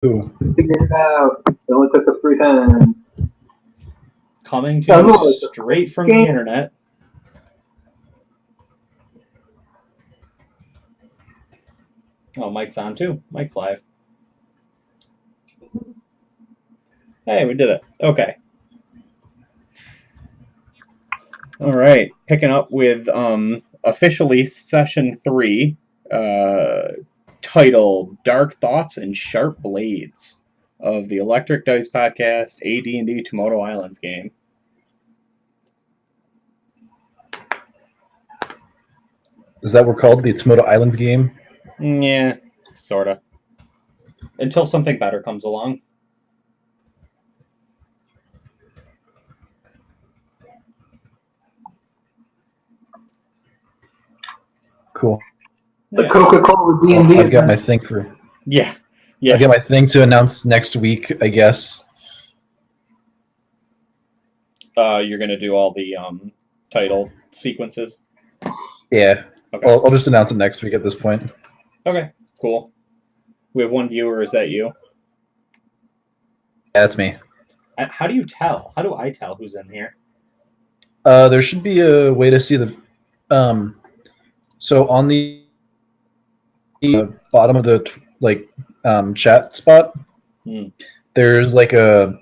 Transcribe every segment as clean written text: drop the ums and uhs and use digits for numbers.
Figure it out. It only took us 3 hands. Coming to you straight from the internet. Oh, Mike's on too. Mike's live. Hey, we did it. Okay. All right. Picking up with officially session 3, titled Dark Thoughts and Sharp Blades of the Electric Dice Podcast AD&D Tomoto Islands game. Is that what we're called, the Tomoto Islands game? Yeah, sorta. Until something better comes along. Cool. The Coca-Cola D&D. I've got my thing for... Yeah. I've got my thing to announce next week, I guess. You're going to do all the title sequences? Yeah. Okay. I'll just announce it next week at this point. Okay, cool. We have one viewer. Is that you? Yeah, that's me. How do you tell? How do I tell who's in here? There should be a way to see the... So on the bottom of the chat spot, there's like a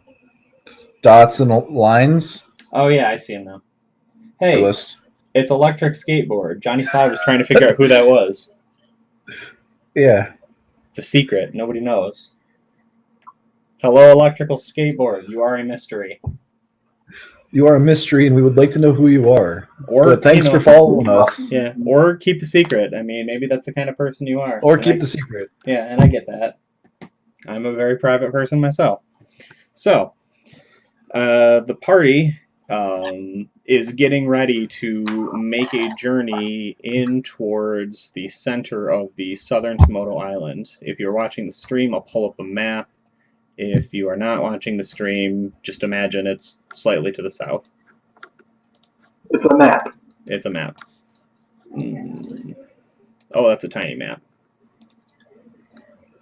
dots and lines. Oh yeah, I see him now. Hey, list. It's Electric Skateboard. Johnny Five was trying to figure out who that was. Yeah. It's a secret. Nobody knows. Hello, Electrical Skateboard. You are a mystery. You are a mystery, and we would like to know who you are. Or thanks for following us. Yeah, or keep the secret. I mean, maybe that's the kind of person you are. Or keep the secret. Yeah, and I get that. I'm a very private person myself. So, the party is getting ready to make a journey in towards the center of the southern Tomoto Island. If you're watching the stream, I'll pull up a map. If you are not watching the stream, just imagine it's slightly to the south. It's a map. It's a map. Oh, that's a tiny map.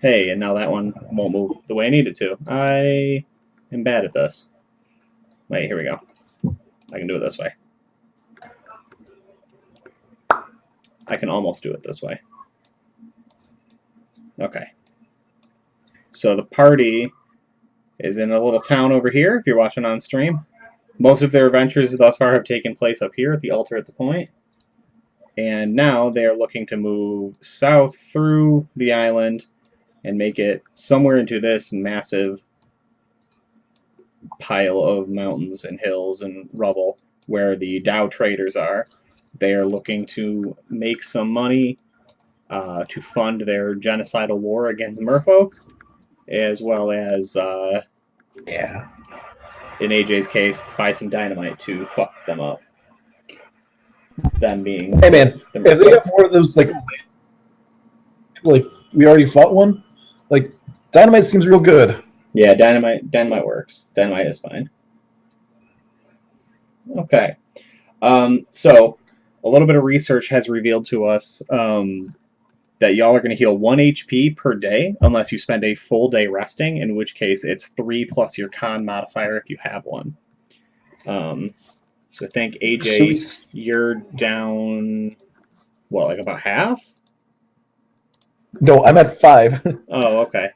Hey, and now that one won't move the way I need it to. I am bad at this. Wait, here we go. I can do it this way. I can almost do it this way. Okay. So the party is in a little town over here, if you're watching on stream. Most of their adventures thus far have taken place up here at the altar at the point. And now they are looking to move south through the island and make it somewhere into this massive pile of mountains and hills and rubble where the Dow traders are. They are looking to make some money to fund their genocidal war against merfolk, as well as, in AJ's case, buy some dynamite to fuck them up. Them being... Hey man, if they got more of those, like we already fought one, like, dynamite seems real good. Yeah, dynamite works. Dynamite is fine. Okay. So, a little bit of research has revealed to us that y'all are going to heal 1 HP per day unless you spend a full day resting, in which case it's 3 plus your con modifier if you have one. So I think, AJ, you're down, what, like about half? No, I'm at 5. Oh, okay.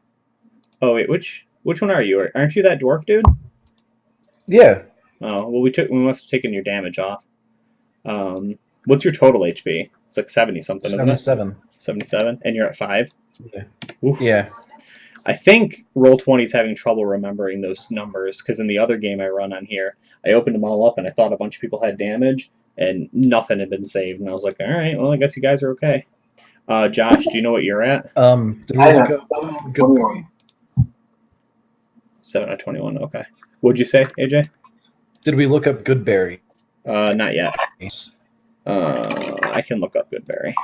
Oh, wait, which one are you? Aren't you that dwarf dude? Yeah. Oh, well, we must have taken your damage off. What's your total HP? It's like 70-something, isn't it? 77. 77? And you're at 5? Yeah. Oof. Yeah. I think Roll20's having trouble remembering those numbers, because in the other game I run on here, I opened them all up and I thought a bunch of people had damage, and nothing had been saved. And I was like, alright, well, I guess you guys are okay. Josh, do you know what you're at? Did we look up Goodberry? 7 out of 21, okay. What'd you say, AJ? Did we look up Goodberry? Not yet. I can look up Goodberry.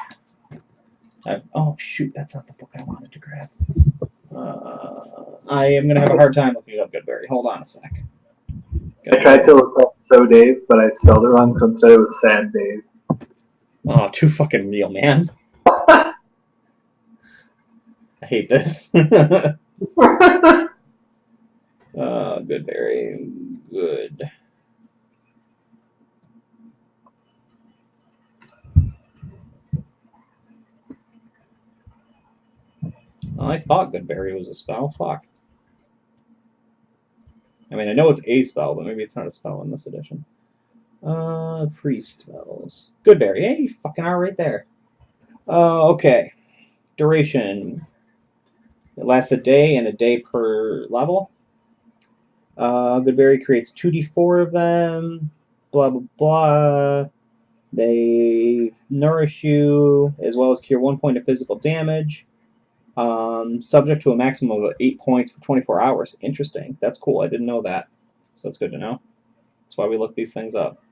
Oh, shoot, that's not the book I wanted to grab. I am going to have a hard time looking up Goodberry. Hold on a sec. I tried to look up So Dave, but I spelled it wrong, so instead it was Sad Dave. Oh, too fucking real, man. I hate this. Good berry. Good. Well, I thought good berry was a spell. Fuck. I mean, I know it's a spell, but maybe it's not a spell in this edition. Priest spells. Good berry. Hey, you fucking are right there. Okay. Duration. It lasts a day and a day per level. Goodberry creates 2d4 of them. Blah, blah, blah. They nourish you, as well as cure 1 point of physical damage. Subject to a maximum of 8 points for 24 hours. Interesting. That's cool. I didn't know that. So that's good to know. That's why we look these things up.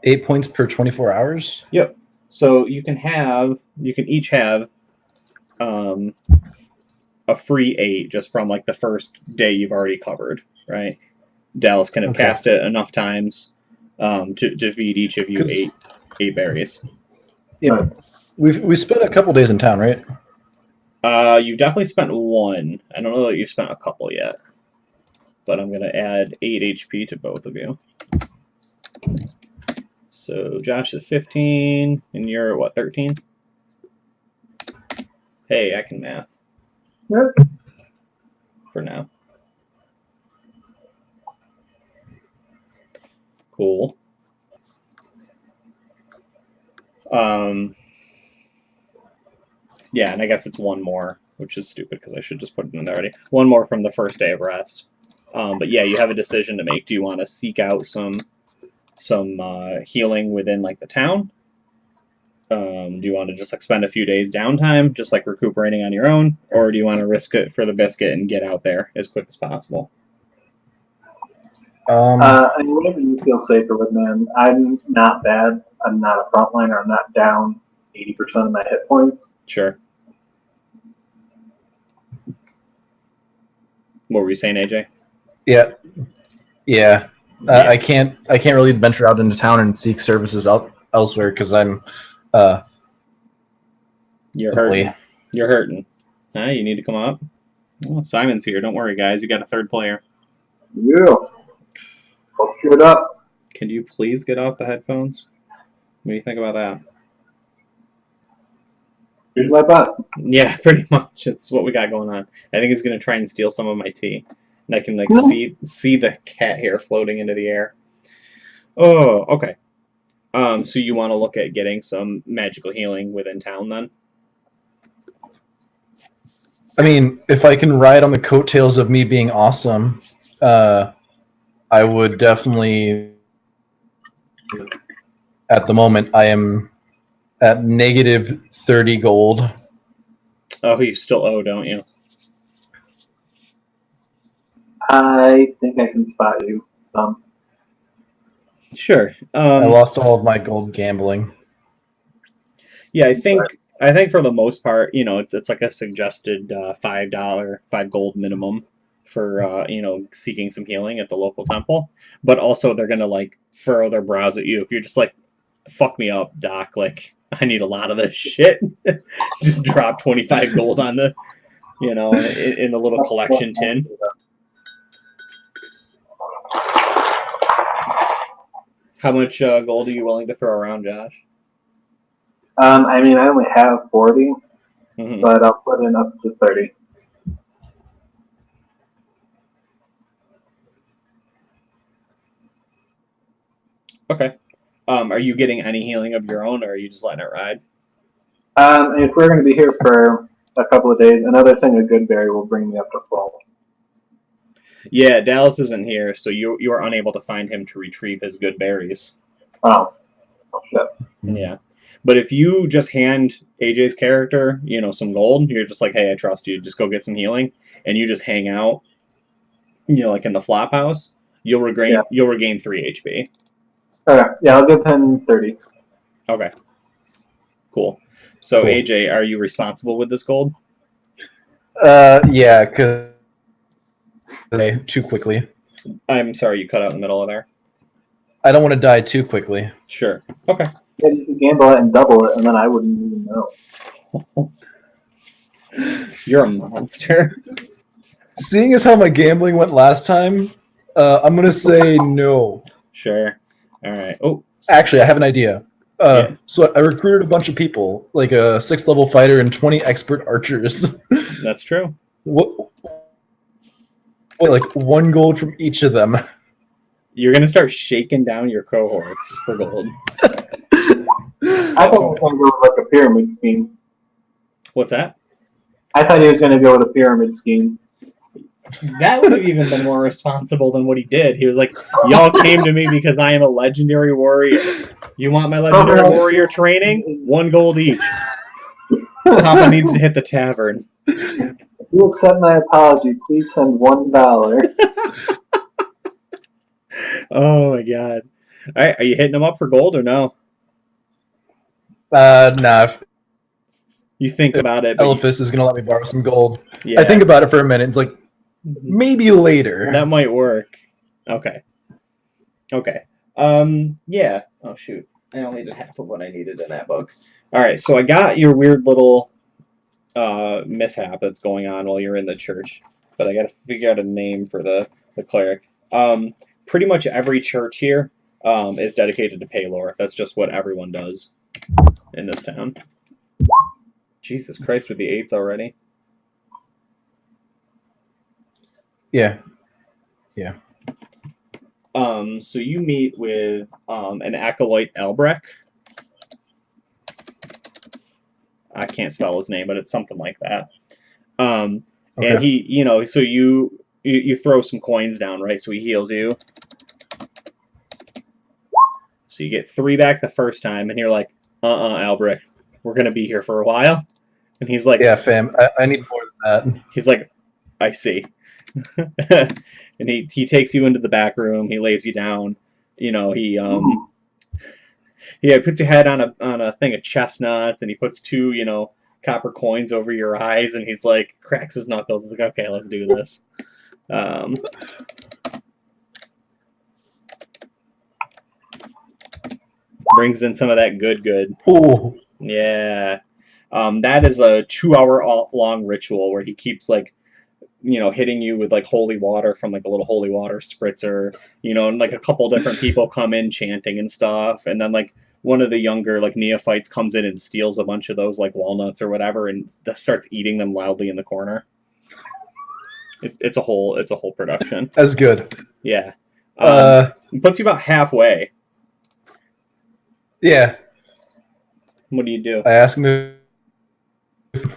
8 points per 24 hours? Yep. So you can each have a free 8 just from like the first day you've already covered, right? Dallas can have cast it enough times to feed each of you eight berries. Yeah. We spent a couple days in town, right? You've definitely spent 1. I don't know that you've spent a couple yet. But I'm going to add 8 HP to both of you. So Josh is 15, and you're, what, 13? Hey, I can math. Yep. For now. Cool. Yeah, and I guess it's 1 more, which is stupid because I should just put it in there already. 1 more from the first day of rest. But yeah, you have a decision to make. Do you want to seek out some healing within like the town? Do you want to just like spend a few days downtime, just like recuperating on your own, or do you want to risk it for the biscuit and get out there as quick as possible? I mean, whatever you feel safer with, man. I'm not bad. I'm not a frontliner. I'm not down 80% of my hit points. Sure. What were you saying, AJ? Yeah. I can't really venture out into town and seek services elsewhere because I'm You're hurting. You're hurting. You need to come up. Oh, Simon's here. Don't worry, guys. You got a third player. Yeah. I'll shoot it up. Can you please get off the headphones? What do you think about that? Here's my butt. Yeah, pretty much. It's what we got going on. I think he's going to try and steal some of my tea. And I can like see the cat hair floating into the air. Oh, okay. So you want to look at getting some magical healing within town then? I mean, if I can ride on the coattails of me being awesome, I would definitely. At the moment, I am at negative 30 gold. Oh, you still owe, don't you? I think I can spot you. Sure. I lost all of my gold gambling. Yeah, I think for the most part, it's like a suggested $5 gold minimum for seeking some healing at the local temple. But also they're gonna like furrow their brows at you if you're just like, fuck me up, Doc. Like I need a lot of this shit. Just drop 25 gold on the in the little collection tin. How much gold are you willing to throw around, Josh? I mean, I only have 40, but I'll put in up to 30. Okay. Are you getting any healing of your own, or are you just letting it ride? If we're going to be here for a couple of days, another thing of Goodberry will bring me up to full. Yeah, Dallas isn't here, so you are unable to find him to retrieve his good berries. Oh shit. Yeah. But if you just hand AJ's character, some gold, you're just like, hey, I trust you, just go get some healing, and you just hang out, like in the flop house, you'll regain 3 HP. Okay, yeah, I'll give him 30. Okay. Cool. So AJ, are you responsible with this gold? Yeah, because too quickly. I'm sorry, you cut out in the middle of there. I don't want to die too quickly. Sure. Okay. Yeah, you could gamble it and double it, and then I wouldn't even know. You're a monster. Seeing as how my gambling went last time, I'm gonna say no. Sure. All right. Oh, Actually, I have an idea. Yeah. So I recruited a bunch of people, like a 6th level fighter and 20 expert archers. That's true. what, like 1 gold from each of them. You're gonna start shaking down your cohorts for gold. I thought he was going to go with like a pyramid scheme. What's that? I thought he was going to go with a pyramid scheme. That would have even been more responsible than what he did. He was like, y'all came to me because I am a legendary warrior. You want my legendary warrior training? 1 gold each. Papa needs to hit the tavern. If you accept my apology, please send $1. Oh my god. Alright, are you hitting him up for gold or no? Nah, if You think about it, but Elephas is gonna let me borrow some gold. yeah, I think about it for a minute. It's like, maybe later. that might work. Okay. Okay. Yeah. Oh shoot. I only did half of what I needed in that book. Alright, so I got your weird little mishap that's going on while you're in the church. But I gotta figure out a name for the cleric. Pretty much every church here is dedicated to Paylor. That's just what everyone does in this town. Jesus Christ, with the 8s already. Yeah. So you meet with an acolyte Elbrek. I can't spell his name, but it's something like that. And Okay. he, so you throw some coins down, right? So he heals you. So you get 3 back the first time, and you're like, Albrecht, we're gonna be here for a while. And he's like, Yeah, fam. I need more than that. he's like, I see. And he takes you into the back room. He lays you down. He puts your head on a thing of chestnuts, and he puts 2 copper coins over your eyes, and he's like, cracks his knuckles. He's like, okay, let's do this. Brings in some of that good. Ooh. Yeah. That is a 2-hour long ritual where he keeps hitting you with holy water from a little holy water spritzer, and a couple different people come in chanting and stuff, and then one of the younger neophytes comes in and steals a bunch of those walnuts or whatever and starts eating them loudly in the corner. It's a whole production. That's good. Yeah. It puts you about halfway. Yeah. What do you do? I ask him if...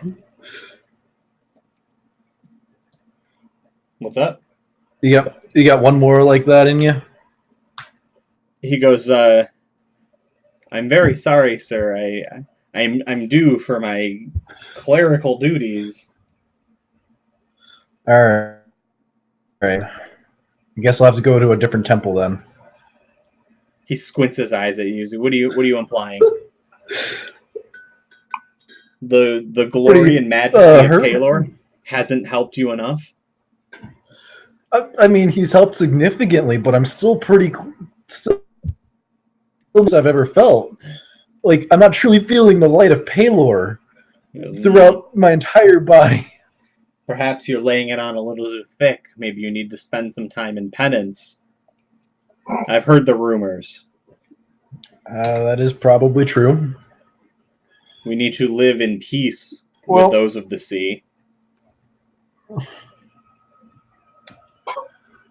What's up? You got one more like that in you? He goes, I'm very sorry, sir. I'm due for my clerical duties. All right. I guess I'll have to go to a different temple then. He squints his eyes at you. What are you implying? The glory and majesty of Paylor hasn't helped you enough? I mean, he's helped significantly, but I'm still I've ever felt. I'm not truly feeling the light of Paylor throughout my entire body. Perhaps you're laying it on a little too thick. Maybe you need to spend some time in penance. I've heard the rumors. That is probably true. We need to live in peace with those of the sea.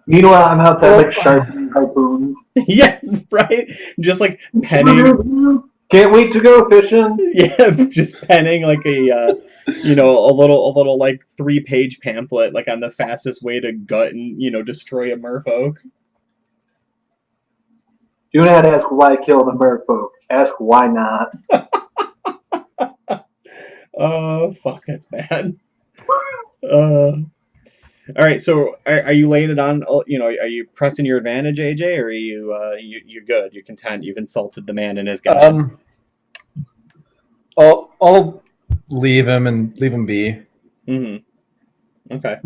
Meanwhile, I'm outside sharpening harpoons. Yeah, right? Just penning. Can't wait to go fishing. Yeah, just penning a little 3-page pamphlet on the fastest way to gut and destroy a merfolk. Do not ask why kill the merfolk. Ask why not. Oh, fuck, that's bad. All right, so are you laying it on? Are you pressing your advantage, AJ, or are you're good? You're content. You've insulted the man and his god. I'll leave him be. Mm-hmm. Okay.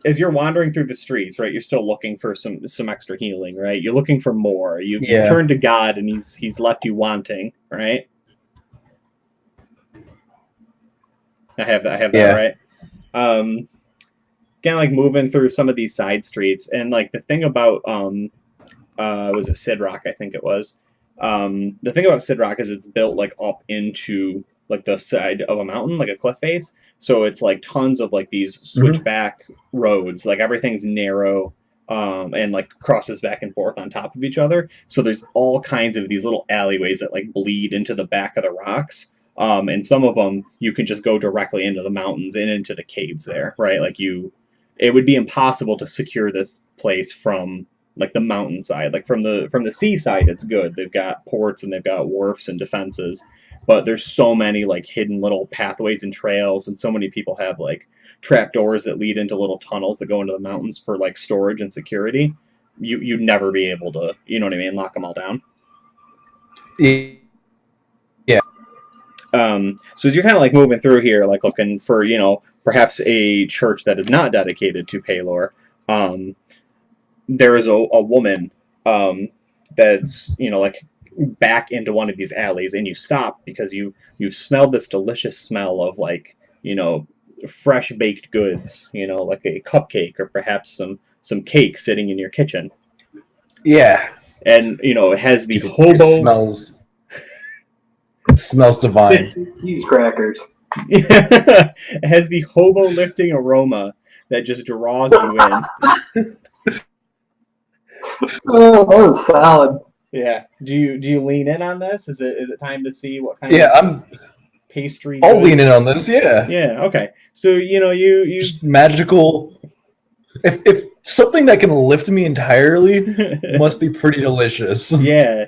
As you're wandering through the streets, right? You're still looking for some extra healing, right? You're looking for more. You turn to God, and he's left you wanting, right? I have that Yeah. right. Kind of like moving through some of these side streets, and like the thing about was it Sid Rock? I think it was. The thing about Sid Rock is it's built like up into like the side of a mountain, like a cliff face. So it's like tons of like these switchback roads. Like everything's narrow, and like crosses back and forth on top of each other. So there's all kinds of these little alleyways that like bleed into the back of the rocks. And some of them you can just go directly into the mountains and into the caves there, right? Like it would be impossible to secure this place from like the mountainside. Like from the seaside, it's good. They've got ports and they've got wharfs and defenses, but there's so many like hidden little pathways and trails, and so many people have like trap doors that lead into little tunnels that go into the mountains for like storage and security. You'd never be able to, you know what I mean, lock them all down. Yeah. So as you're kind of like moving through here, like looking for, you know, perhaps a church that is not dedicated to Paylor, there is a woman that's, you know, like back into one of these alleys, and you stop because you've smelled this delicious smell of like, you know, fresh baked goods, you know, like a cupcake or perhaps some cake sitting in your kitchen. Yeah. And you know, it has the Dude, hobo. It smells divine. Cheese crackers. It has the hobo lifting aroma that just draws you in. Oh, that was solid. Yeah. Do you lean in on this? Is it time to see what kind Yeah, of pastry? I'll lean in on this. Yeah. Yeah. Okay. So you know you Just magical. If something that can lift me entirely must be pretty delicious. Yeah.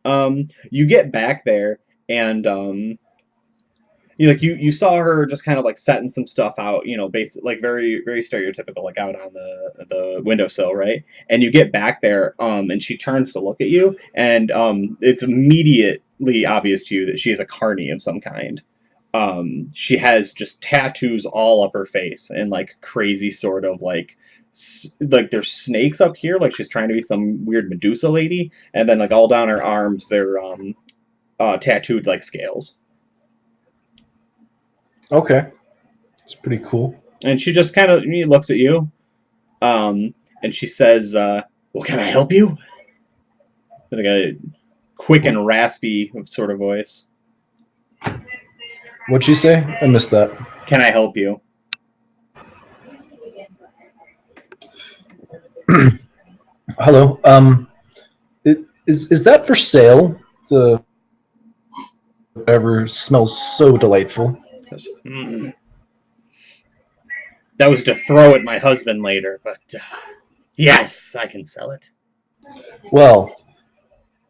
You get back there, and you saw her just kind of like setting some stuff out, you know, basic, like very very stereotypical, like out on the windowsill, right? And you get back there, and she turns to look at you, and it's immediately obvious to you that she is a carny of some kind. She has just tattoos all up her face, and like crazy sort of like there's snakes up here, like she's trying to be some weird Medusa lady, and then like all down her arms they're tattooed like scales. Okay. It's pretty cool. And she just kind of looks at you, and she says, "Well, can I help you?" With like a quick and raspy sort of voice. What'd she say? I missed that. Can I help you? Hello. Is that for sale? The whatever smells so delightful. Mm. That was to throw at my husband later, but yes, I can sell it. Well,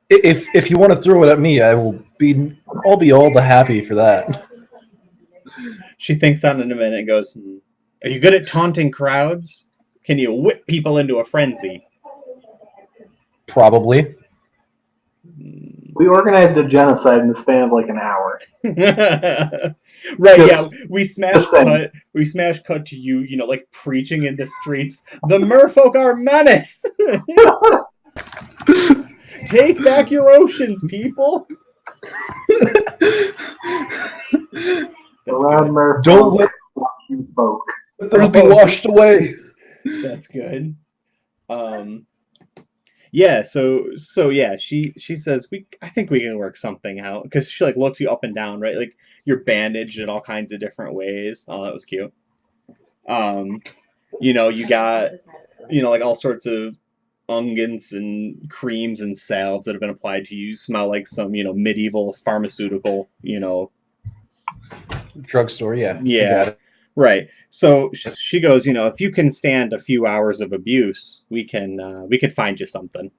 if you want to throw it at me, I'll be all the happy for that. She thinks on it in a minute and goes, "Are you good at taunting crowds? Can you whip people into a frenzy?" Probably. We organized a genocide in the span of like an hour. Right, Just- yeah. We smash cut to you, you know, like preaching in the streets. The merfolk are menace! Take back your oceans, people! Around Murph, Don't let folk. them be washed away. That's good. Yeah, so yeah, she says I think we can work something out, because she like looks you up and down, right? Like you're bandaged in all kinds of different ways. Oh, that was cute. You know, you got, you know, like all sorts of unguents and creams and salves that have been applied to you. You smell like some, you know, medieval pharmaceutical, you know. Drugstore, yeah. Yeah. Got it. Right. So she goes, you know, if you can stand a few hours of abuse, we could find you something.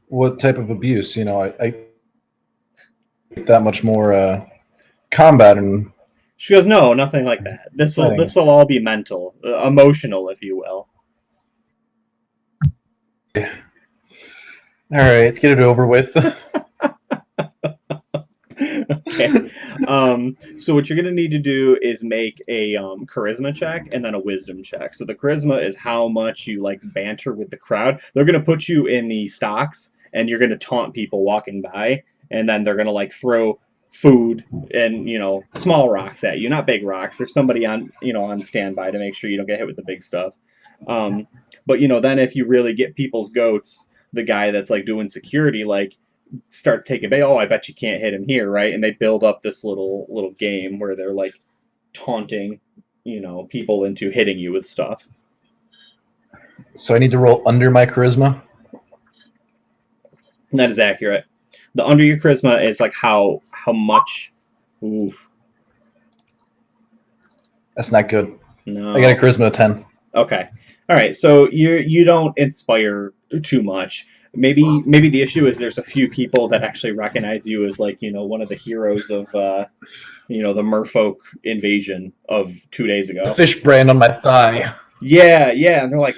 What type of abuse? You know, I that much more combat and. She goes, no, nothing like that. This'll all be mental, emotional, if you will. Yeah. All right, get it over with. Okay. So what you're gonna need to do is make a charisma check and then a wisdom check. So the charisma is how much you like banter with the crowd. They're gonna put you in the stocks, and you're gonna taunt people walking by, and then they're gonna like throw food and, small rocks at you, not big rocks. There's somebody on, on standby to make sure you don't get hit with the big stuff. But, then if you really get people's goats, the guy that's like doing security, like, starts taking bait. Oh, I bet you can't hit him here, right? And they build up this little game where they're like taunting, people into hitting you with stuff. So I need to roll under my charisma? And that is accurate. The under your charisma is like how much. Oof. That's not good. No. I got a charisma of 10. Okay. All right. So you don't inspire too much. Maybe the issue is there's a few people that actually recognize you as like, one of the heroes of the merfolk invasion of 2 days ago. The fish brand on my thigh. Yeah, and they're like,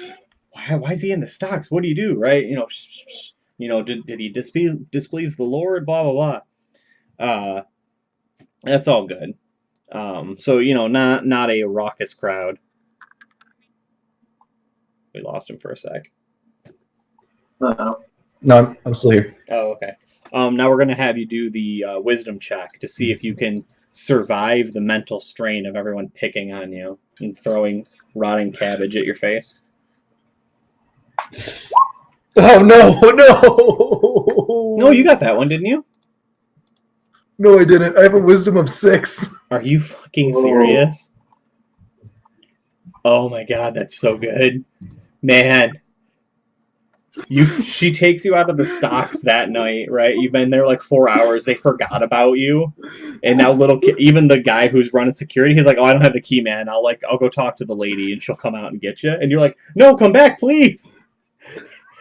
why is he in the stocks? What do you do, right? Did he displease the Lord? Blah blah blah. That's all good. So not a raucous crowd. We lost him for a sec. No, I'm still here. Oh, okay. Now we're gonna have you do the wisdom check to see if you can survive the mental strain of everyone picking on you and throwing rotting cabbage at your face. Oh no! No, you got that one, didn't you? No, I didn't. I have a wisdom of 6. Are you fucking serious? Oh my god, that's so good, man. She takes you out of the stocks that night, right? You've been there like 4 hours. They forgot about you, and now even the guy who's running security, he's like, "Oh, I don't have the key, man. I'll go talk to the lady, and she'll come out and get you." And you're like, "No, come back, please."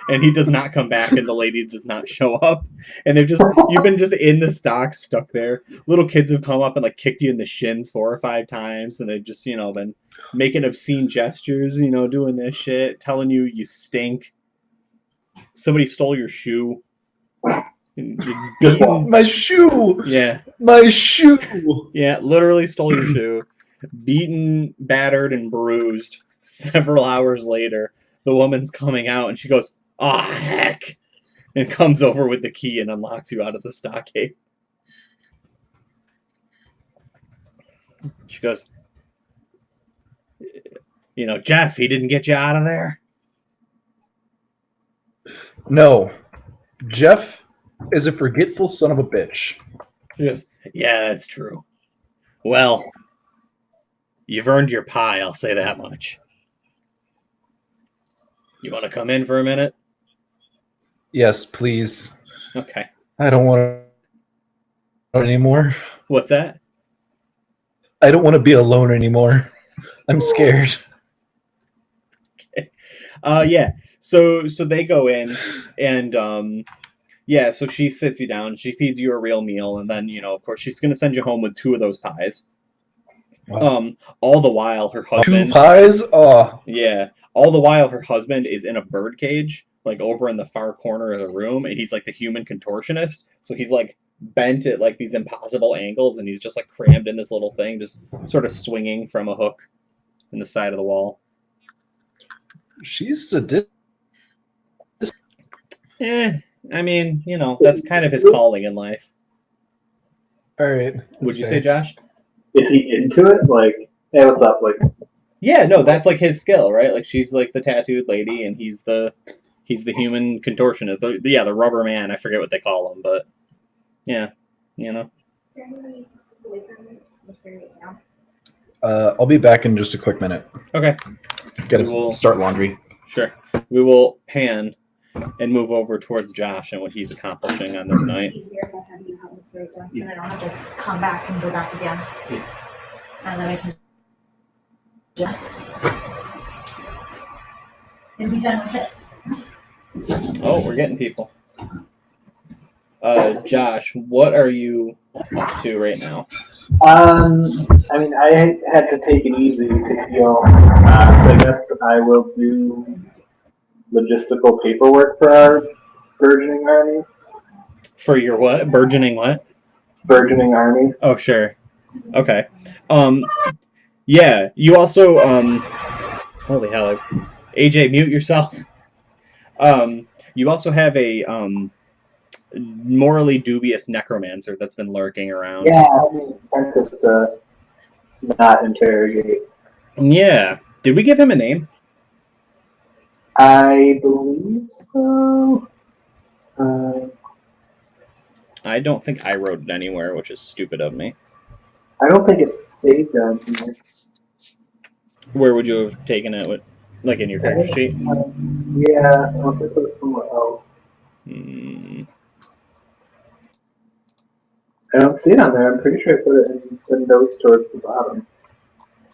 And he does not come back, and the lady does not show up. And you've been just in the stocks, stuck there. Little kids have come up and like kicked you in the shins 4 or 5 times, and they've just been making obscene gestures, doing this shit, telling you stink. Somebody stole your shoe. My shoe! Yeah. My shoe! Yeah, literally stole your shoe. Beaten, battered, and bruised. Several hours later, the woman's coming out and she goes, "Ah, heck!" and comes over with the key and unlocks you out of the stockade. She goes, "Jeff, he didn't get you out of there?" No. Jeff is a forgetful son of a bitch. She goes, "Yeah, that's true. Well, you've earned your pie, I'll say that much. You want to come in for a minute?" Yes, please. Okay. I don't want to anymore. What's that? I don't want to be alone anymore. I'm scared. Yeah. So they go in, and so she sits you down, she feeds you a real meal, and then of course she's gonna send you home with 2 of those pies. Wow. All the while her husband 2 pies? Oh. Yeah. All the while her husband is in a bird cage, like over in the far corner of the room, and he's like the human contortionist. So he's like bent at like these impossible angles, and he's just like crammed in this little thing, just sort of swinging from a hook in the side of the wall. She's sadistic. I mean, that's kind of his calling in life. All right. Would you say, Josh? Is he into it? Like, hey, what's up? Like, yeah, no, that's like his skill, right? Like she's like the tattooed lady, and he's the human contortionist. The rubber man. I forget what they call him, but yeah, I'll be back in just a quick minute. Okay. Gotta start laundry. Sure. We will pan and move over towards Josh and what he's accomplishing on this night. And I don't have to come back and go back again. And then I can and be done with it. Oh, we're getting people. Josh, what are you up to right now? I mean, I had to take it easy to heal, so I guess I will do logistical paperwork for our burgeoning army. For your what? Burgeoning what? Burgeoning army. Oh, sure. Okay. Yeah, you also, holy hell, AJ, mute yourself. You also have a morally dubious necromancer that's been lurking around. Yeah, I mean, apprentice to not interrogate. Yeah. Did we give him a name? I believe so. I don't think I wrote it anywhere, which is stupid of me. I don't think it's saved on here. Where would you have taken it? Like in your character sheet? Yeah, I don't think it was somewhere else. I don't see it on there. I'm pretty sure I put it in the notes towards the bottom.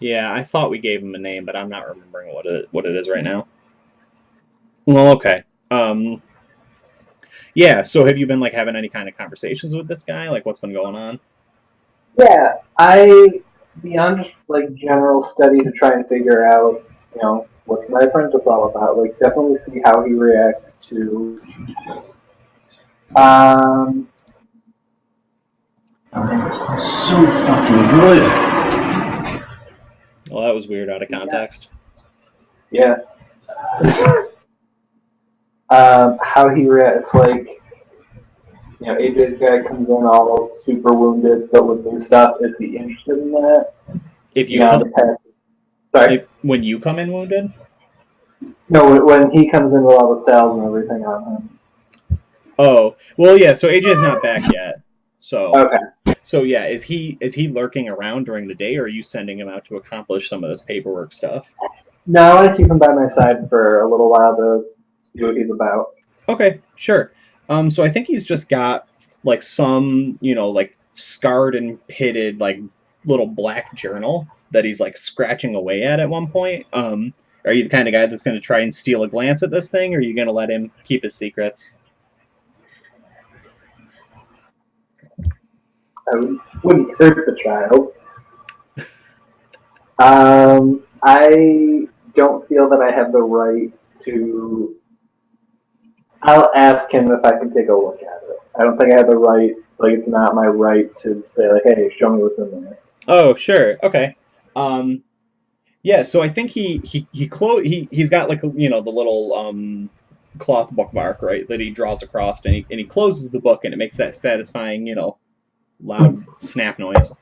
Yeah, I thought we gave him a name, but I'm not remembering what it is right now. Well, okay. Yeah, so have you been like having any kind of conversations with this guy? Like what's been going on? Yeah, beyond just like general study to try and figure out, what's my apprentice all about. Like, definitely see how he reacts to, It's so fucking good. Well, that was weird out of context. yeah. How he reacts, like, AJ's guy comes in all super wounded, but with new stuff. Is he interested in that? If you Beyond the past. Sorry? when you come in wounded? No, when he comes in with all the cells and everything on him. Oh, well, yeah. So AJ's not back yet. So, Okay. so yeah, is he lurking around during the day, or are you sending him out to accomplish some of this paperwork stuff? No, I want to keep him by my side for a little while to see what he's about. Okay, sure. So I think he's just got like some, like scarred and pitted like little black journal that he's like scratching away at one point. Are you the kind of guy that's going to try and steal a glance at this thing, or are you going to let him keep his secrets? I wouldn't hurt the child. I don't feel that I have the right to. I'll ask him if I can take a look at it. I don't think I have the right. Like, it's not my right to say, like, hey, show me what's in there. Oh, sure. Okay. Yeah. So I think he's got like the little cloth bookmark, right, that he draws across, and he closes the book, and it makes that satisfying loud snap noise.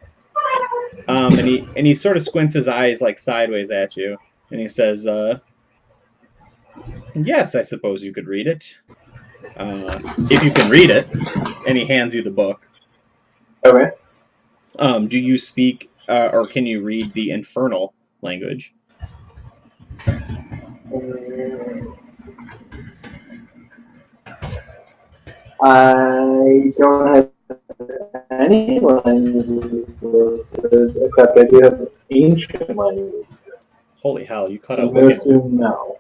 And he sort of squints his eyes like sideways at you, and he says, "Yes, I suppose you could read it, if you can read it." And he hands you the book. Okay. Do you speak or can you read the infernal language? I don't have any languages except I do have ancient languages. Holy hell! You cut I'm out going to wicked. assume no.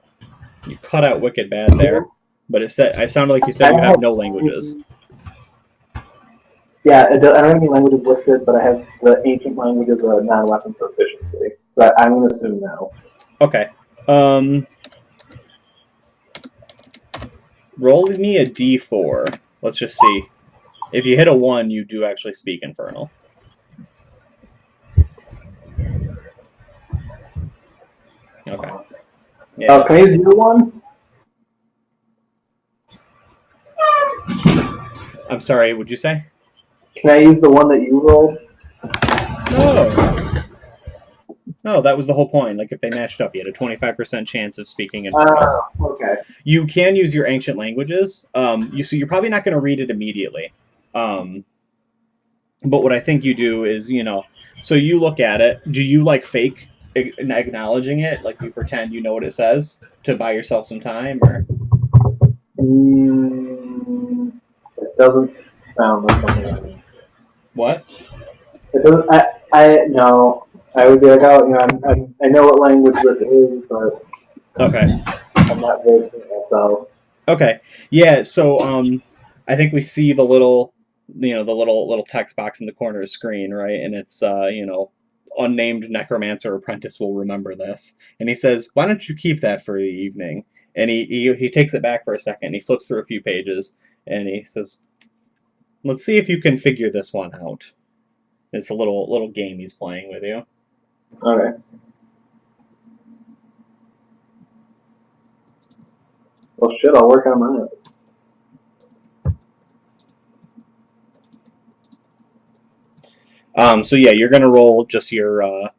You cut out wicked bad there. But I sounded like you said you have no languages. Yeah, I don't have any languages listed, but I have the ancient languages of non-weapon proficiency. But I'm going to assume no. Okay. Roll me a d4. Let's just see. If you hit a 1, you do actually speak infernal. Okay. Yeah. Can I use your one? I'm sorry, would you say? Can I use the one that you rolled? No. No, that was the whole point. Like, if they matched up, you had a 25% chance of speaking infernal. Okay. You can use your ancient languages. So you're probably not going to read it immediately. But what I think you do is, so you look at it. Do you like fake acknowledging it? Like you pretend you know what it says to buy yourself some time, or? It doesn't sound like something. What? It doesn't. No. I would be like, oh, I know what language this is, but Okay. I'm not versed in it, so. Okay. Yeah. So I think we see the little, the little text box in the corner of the screen, right? And it's unnamed necromancer apprentice will remember this, and he says, "Why don't you keep that for the evening?" And he takes it back for a second. And he flips through a few pages, and he says, "Let's see if you can figure this one out." It's a little game he's playing with you. Okay. Well, shit, I'll work on mine. So yeah, you're gonna roll just your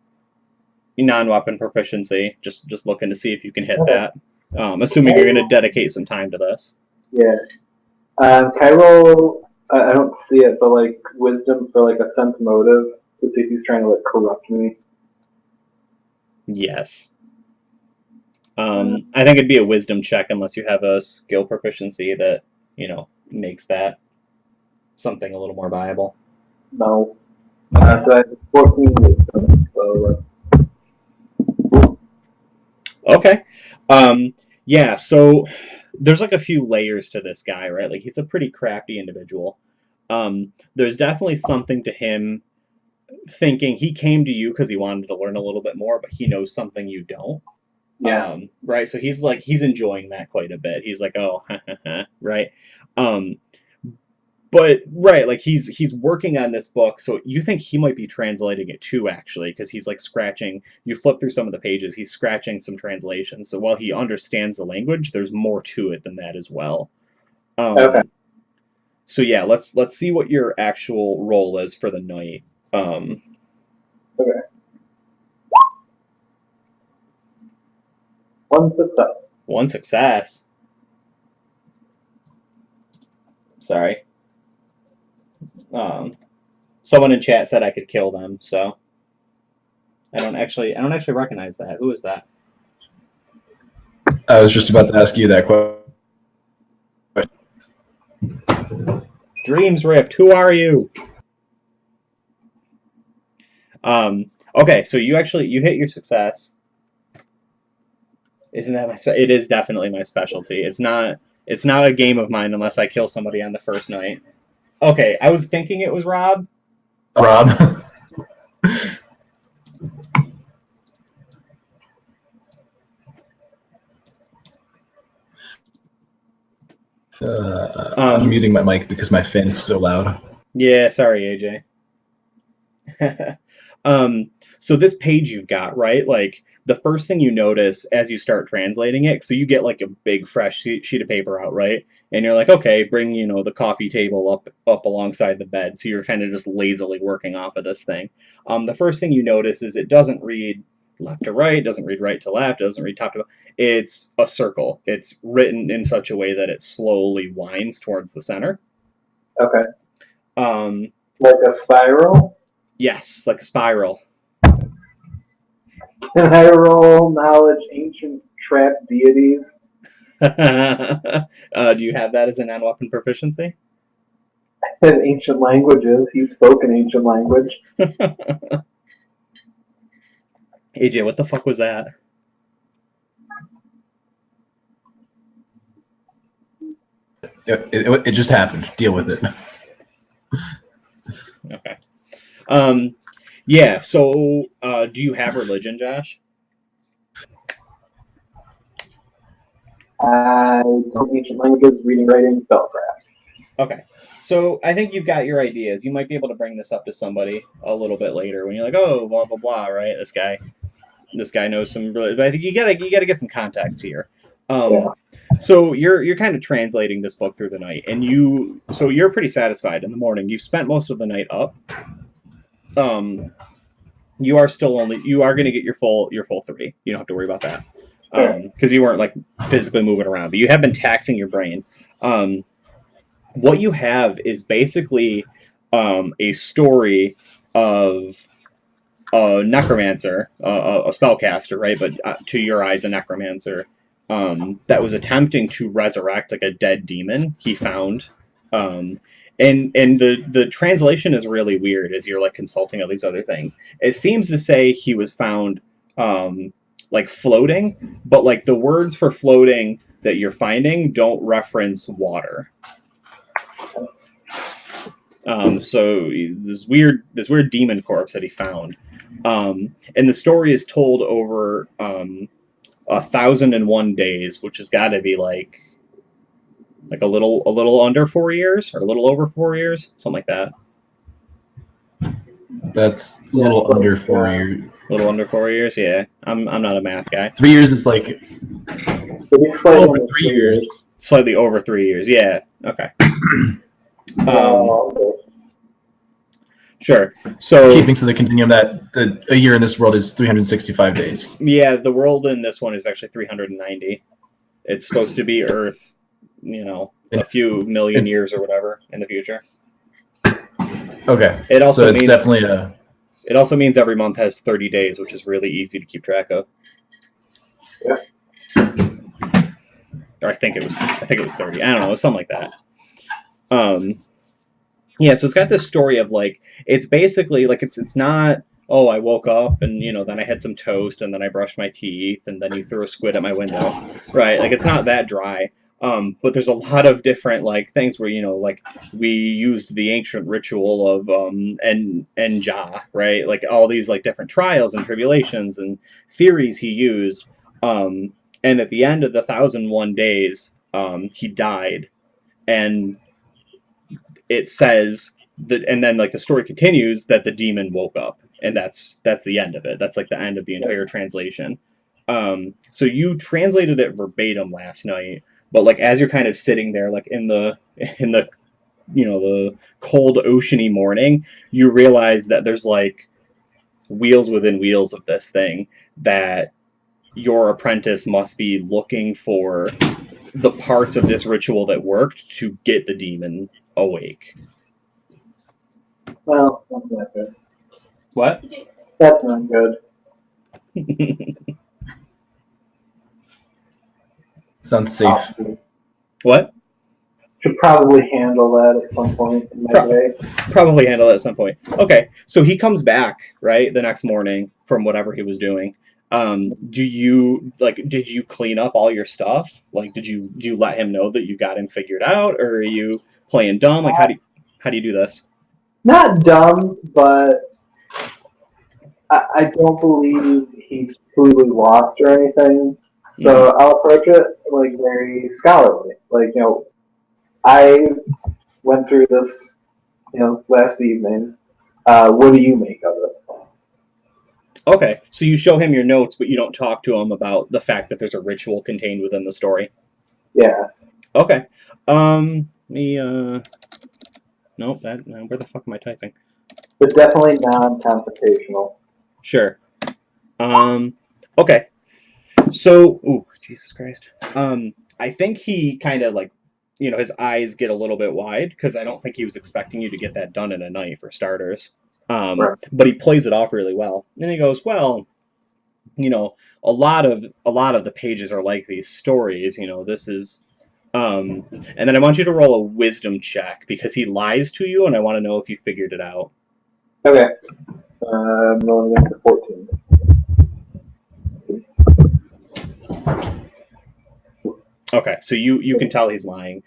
non-weapon proficiency. Just looking to see if you can hit that. Assuming you're gonna dedicate some time to this. Yeah. Can I roll? I don't see it, but like wisdom for like a sense motive to see if he's trying to like corrupt me. Yes. I think it'd be a wisdom check unless you have a skill proficiency that makes that something a little more viable. No. So I have 14 wisdom. So Okay. Yeah, so there's like a few layers to this guy, right? Like he's a pretty crafty individual. There's definitely something to him thinking he came to you because he wanted to learn a little bit more, but he knows something you don't. yeah. Right. So he's enjoying that quite a bit. He's like, oh, right. But right, like he's working on this book, so you think he might be translating it too, actually, because he's like scratching. You flip through some of the pages, he's scratching some translations. So while he understands the language, there's more to it than that as well. Okay. So yeah, let's see what your actual role is for the night. Okay. One success. One success. Sorry. Someone in chat said I could kill them, so I don't actually recognize that. Who is that? I was just about to ask you that question. Dreams Ripped, who are you? Okay, so you hit your success. Isn't that my it is definitely my specialty. It's not a game of mine unless I kill somebody on the first night. Okay, I was thinking it was Rob. Rob. I'm muting my mic because my fan is so loud. Yeah, sorry, AJ. So this page you've got, right? Like the first thing you notice as you start translating it, so you get like a big fresh sheet of paper out, right? And you're like, okay, bring the coffee table up alongside the bed. So you're kind of just lazily working off of this thing. The first thing you notice is it doesn't read left to right, doesn't read right to left, doesn't read top to bottom. It's a circle. It's written in such a way that it slowly winds towards the center. Okay. Like a spiral? Yes, like a spiral. Can I roll knowledge ancient trapped deities? Do you have that as a non-weapon proficiency? In ancient languages. He spoke an ancient language. AJ, what the fuck was that? It just happened. Deal with it. Okay. Yeah, so do you have religion, Josh? I don't ancient languages, reading, writing, spellcraft. Okay. So I think you've got your ideas. You might be able to bring this up to somebody a little bit later when you're like, oh, blah blah blah, right? This guy knows some. But I think you gotta get some context here. Yeah. So you're kind of translating this book through the night, and you're pretty satisfied in the morning. You've spent most of the night up. You are going to get your full 3. You don't have to worry about that because you weren't like physically moving around, but you have been taxing your brain. What you have is basically a story of a necromancer, a spellcaster, right? But to your eyes, a necromancer that was attempting to resurrect like a dead demon he found. And the translation is really weird as you're like consulting all these other things. It seems to say he was found like floating, but like the words for floating that you're finding don't reference water. So this weird demon corpse that he found, and the story is told over 1,001 days, which has got to be like a little under 4 years or a little over 4 years, something like that. That's a little under 4 years. A little under 4 years, yeah. I'm not a math guy. 3 years is like over 3 years. Slightly over 3 years, yeah. Okay. Sure. So keeping to the continuum that a year in this world is 365 days. yeah, the world in this one is actually 390. It's supposed to be Earth, a few million years or whatever in the future. Okay. It also so it's means definitely a. It also means every month has 30 days, which is really easy to keep track of. Yeah. Or I think it was 30. I don't know, it was something like that. Yeah, so it's got this story of like it's basically like it's not, oh, I woke up and then I had some toast and then I brushed my teeth and then you threw a squid at my window. Right? Like it's not that dry. But there's a lot of different like things where like we used the ancient ritual of Enja, right? Like all these like different trials and tribulations and theories he used. And at the end of the 1,001 days, he died, and it says that, and then like the story continues that the demon woke up, and that's the end of it. That's like the end of the entire translation. So you translated it verbatim last night, but like as you're kind of sitting there, like in the the cold oceany morning, you realize that there's like wheels within wheels of this thing, that your apprentice must be looking for the parts of this ritual that worked to get the demon awake. Well, that's not good. What? That's not good. Sounds safe. What? Should probably handle that at some point in my day. Probably handle it at some point. Okay, so he comes back, right, the next morning from whatever he was doing. Did you clean up all your stuff? Like, do you let him know that you got him figured out, or are you playing dumb? Like, how do you do this? Not dumb, but I don't believe he's truly lost or anything. So I'll approach it like very scholarly. Like, I went through this, last evening. What do you make of it? Okay, so you show him your notes, but you don't talk to him about the fact that there's a ritual contained within the story. Yeah. Okay. Nope. Where the fuck am I typing? But definitely non-confrontational. Sure. Okay. So, Jesus Christ. I think he kind of like, his eyes get a little bit wide because I don't think he was expecting you to get that done in a night for starters. Right. But he plays it off really well. And he goes, well, a lot of the pages are like these stories. This is, and then I want you to roll a wisdom check because he lies to you, and I want to know if you figured it out. Okay. I'm rolling against the 14. Okay, so you can tell he's lying.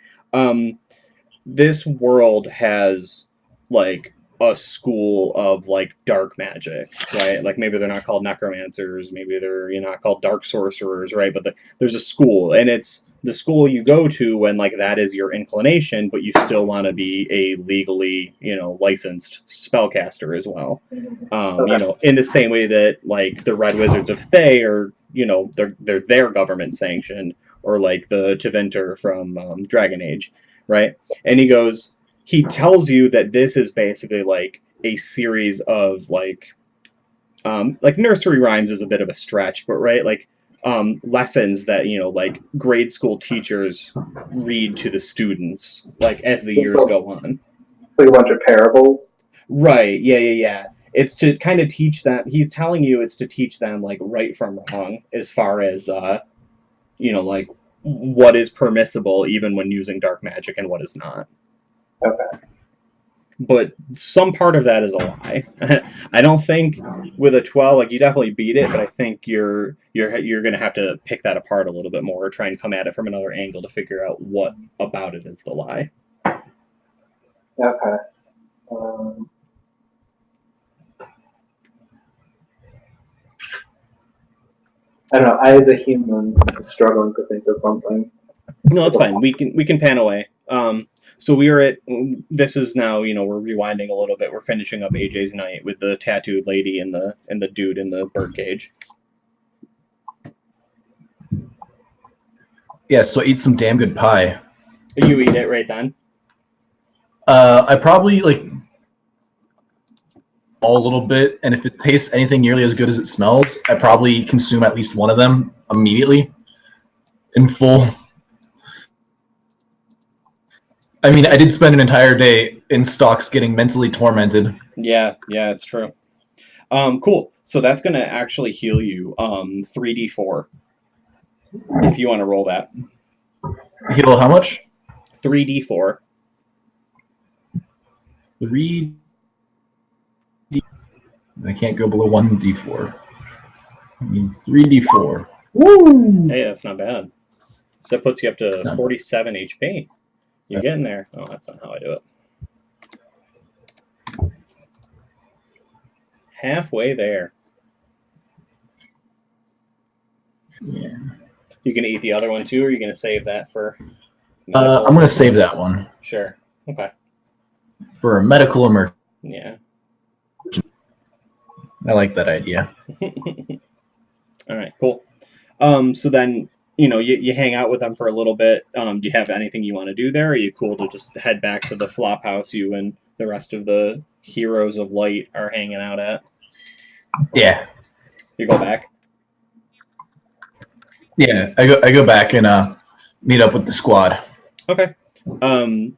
This world has like a school of like dark magic, right? Like maybe they're not called necromancers, maybe they're not called dark sorcerers, right? But there's a school, and it's the school you go to when like that is your inclination, but you still want to be a legally licensed spellcaster as well. In the same way that like the Red Wizards of Thay are they're their government sanctioned, or like the Tevinter from Dragon Age, right? And he tells you that this is basically like a series of like nursery rhymes is a bit of a stretch, but right, like lessons that like grade school teachers read to the students like as the years go on. Like a bunch of parables. Right. Yeah. It's to kind of teach them. He's telling you it's to teach them like right from wrong as far as like what is permissible even when using dark magic and what is not. Okay. But some part of that is a lie. I don't think with a 12, like you definitely beat it, but I think you're going to have to pick that apart a little bit more, or try and come at it from another angle to figure out what about it is the lie. Okay. I don't know. I, as a human, am struggling to think of something. No, that's fine. We can pan away. So we are at. This is now. We're rewinding a little bit. We're finishing up AJ's night with the tattooed lady and the dude in the birdcage. Yeah, so I eat some damn good pie. You eat it right then. I probably a little bit, and if it tastes anything nearly as good as it smells, I probably consume at least one of them immediately in full. I mean, I did spend an entire day in stocks getting mentally tormented. Yeah, it's true. Cool. So that's gonna actually heal you 3d4 if you want to roll that. Heal how much? 3d4. 3. I can't go below 1d4. I mean 3d4. Woo! Hey, that's not bad. So that puts you up to Not 47 HP. You're getting there. Oh, that's not how I do it. Halfway there. Yeah. You gonna eat the other one too, or are you gonna save that for? I'm gonna save that one. Sure. Okay. For a medical emergency. Yeah. I like that idea. All right. Cool. So then, you hang out with them for a little bit. Do you have anything you want to do there? Or are you cool to just head back to the flop house you and the rest of the heroes of light are hanging out at? Yeah. You go back? Yeah, I go back and meet up with the squad. Okay. Was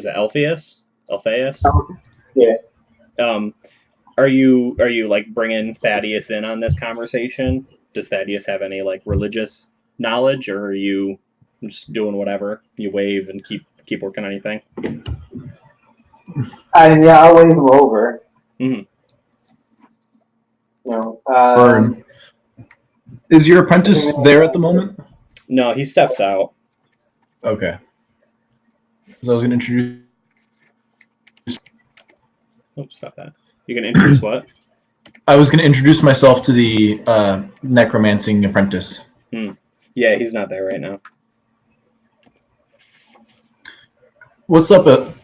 it Alpheus? Yeah. Are you like bringing Thaddeus in on this conversation? Does Thaddeus have any like religious knowledge, or are you just doing whatever? You wave and keep working on your thing. I'll wave him over. Mm-hmm. Is your apprentice there at the moment? No, he steps out. Okay. So I was gonna introduce. Oops, stop that. You're gonna introduce what? I was gonna introduce myself to the necromancing apprentice. Yeah, he's not there right now. What's up,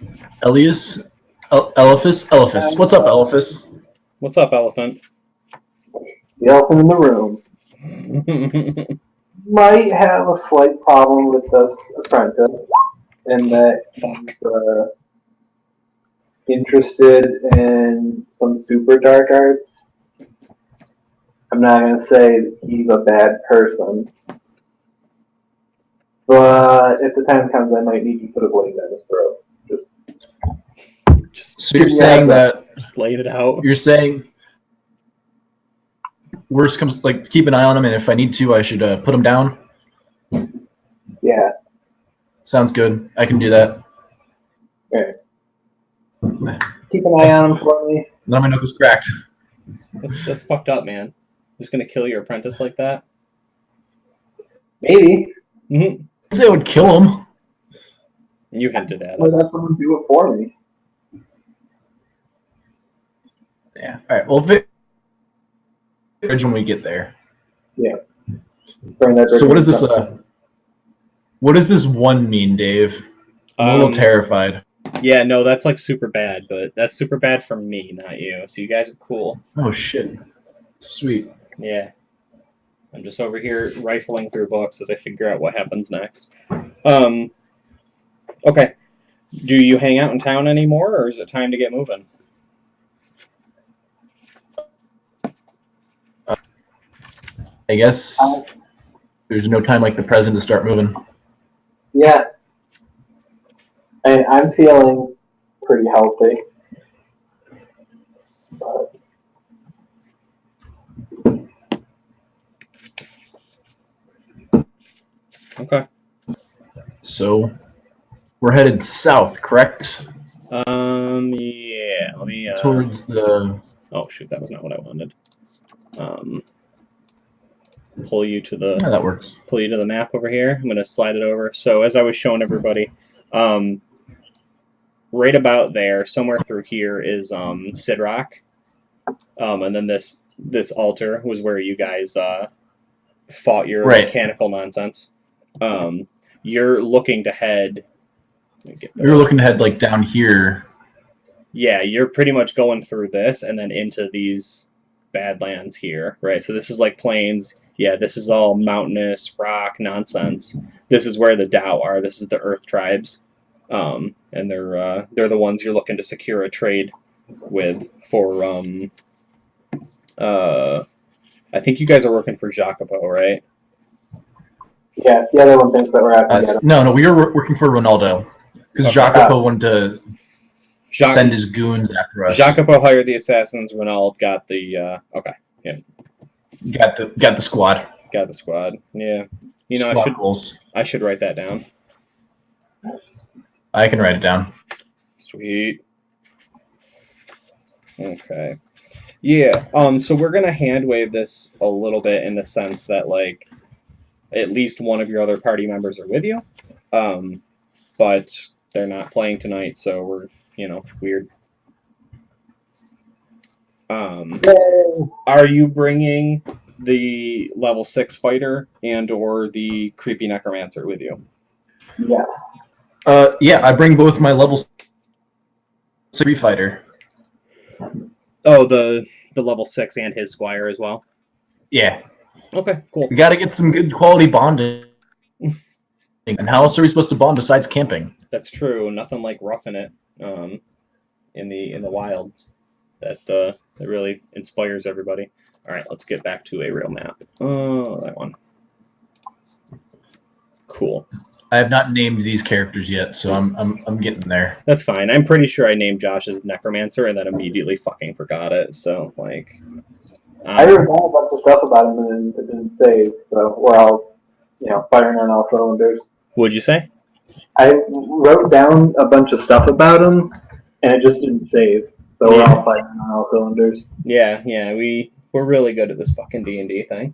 Elias? Elephus? What's up, Elephus? What's up, Elephant? The elephant in the room might have a slight problem with this apprentice in that he's interested in some super dark arts. I'm not going to say that he's a bad person, but if the time comes, I might need to put a blade down his throat. So you're saying that just laid it out. You're saying worst comes like keep an eye on him, and if I need to, I should put him down. Yeah. Sounds good. I can do that. Okay. Keep an eye on him for me. Now my knuckles cracked. That's fucked up, man. Just gonna kill your apprentice like that? Maybe. Mm-hmm. I'd say I would kill him. You hinted at it. Well, let someone do it for me. Yeah. All right. Well, when we get there. Yeah. So what is this? What does this one mean, Dave? I'm a little terrified. Yeah, no, that's like super bad, but that's super bad for me, not you. So you guys are cool. Oh shit. Sweet. Yeah. I'm just over here rifling through books as I figure out what happens next. Okay. Do you hang out in town anymore, or is it time to get moving? I guess there's no time like the present to start moving. Yeah. I'm feeling pretty healthy. But okay. So we're headed south, correct? Yeah. Let me towards the. Oh shoot, that was not what I wanted. Pull you to the. Yeah, that works. Pull you to the map over here. I'm gonna slide it over. So as I was showing everybody, right about there, somewhere through here is Sidrock, and then this altar was where you guys fought your mechanical nonsense. You're looking to head. You're looking to head like down here. Yeah, you're pretty much going through this and then into these badlands here, right? So this is like plains. Yeah, this is all mountainous rock nonsense. This is where the Tao are. This is the Earth tribes. and they're the ones you're looking to secure a trade with for. I think you guys are working for Jacopo, right? Yeah, the other one thinks that we're out to get him. No, we were working for Ronaldo because Okay. Jacopo wanted to send his goons after us. Jacopo hired the assassins. Ronaldo got the okay. Yeah. Got the squad. Got the squad. Yeah. You know, squad goals. I should write that down. I can write it down. Sweet. Okay. Yeah. So we're gonna hand wave this a little bit in the sense that like at least one of your other party members are with you, but they're not playing tonight, so we're weird. Are you bringing the level 6 fighter and or the creepy necromancer with you? Yes. Yeah, I bring both my level 3 fighter. Oh, the level 6 and his squire as well? Yeah. Okay, cool. We got to get some good quality bonding. And how else are we supposed to bond besides camping? That's true. Nothing like roughing it in the wilds. That really inspires everybody. All right, let's get back to a real map. Oh, that one. Cool. I have not named these characters yet, so I'm getting there. That's fine. I'm pretty sure I named Josh as Necromancer and then immediately fucking forgot it. So like, I wrote down a bunch of stuff about him and it didn't save. So we're all, firing on all cylinders. What'd you say? I wrote down a bunch of stuff about him and it just didn't save. So we're all firing on all cylinders. Yeah, we're really good at this fucking D&D thing.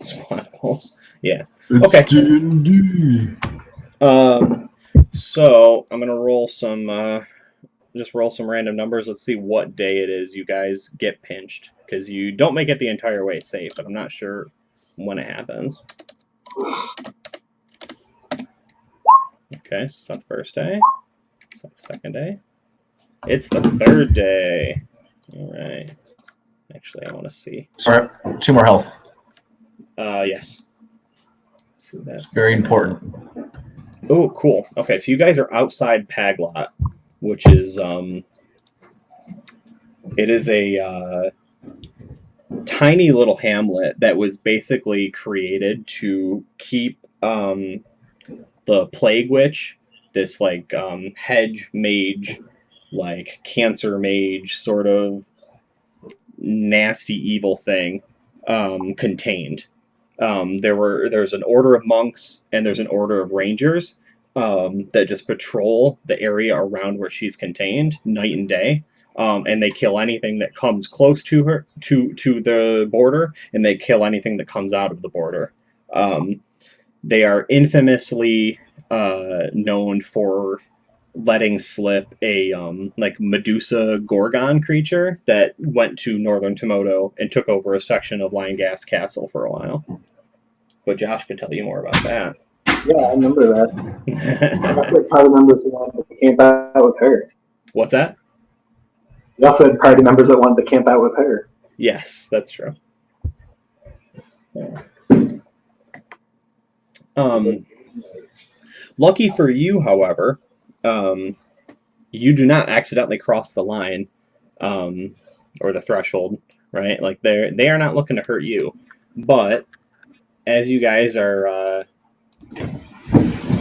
Squad goals. Yeah. It's okay. D&D. So I'm gonna roll some. Just roll some random numbers. Let's see what day it is you guys get pinched because you don't make it the entire way safe, but I'm not sure when it happens. Okay, so it's not the first day. It's not the second day. It's the third day. All right. Actually, I want to see. Sorry, 2 more health. Yes. So that's very important. Oh, cool. Okay, so you guys are outside Paglot, which is it is a tiny little hamlet that was basically created to keep the Plague Witch, this like hedge mage, like cancer mage sort of nasty evil thing, contained. There's an order of monks and there's an order of rangers that just patrol the area around where she's contained night and day. And they kill anything that comes close to her, to the border, and they kill anything that comes out of the border. They are infamously known for letting slip a like Medusa Gorgon creature that went to northern Tomoto and took over a section of Lion Gas Castle for a while. But Josh can tell you more about that. Yeah, I remember that. I also had party members who wanted to camp out with her. What's that? We also had party members that wanted to camp out with her. Yes, that's true. Yeah. Lucky for you, however, you do not accidentally cross the line or the threshold, right? Like they are not looking to hurt you. But as you guys are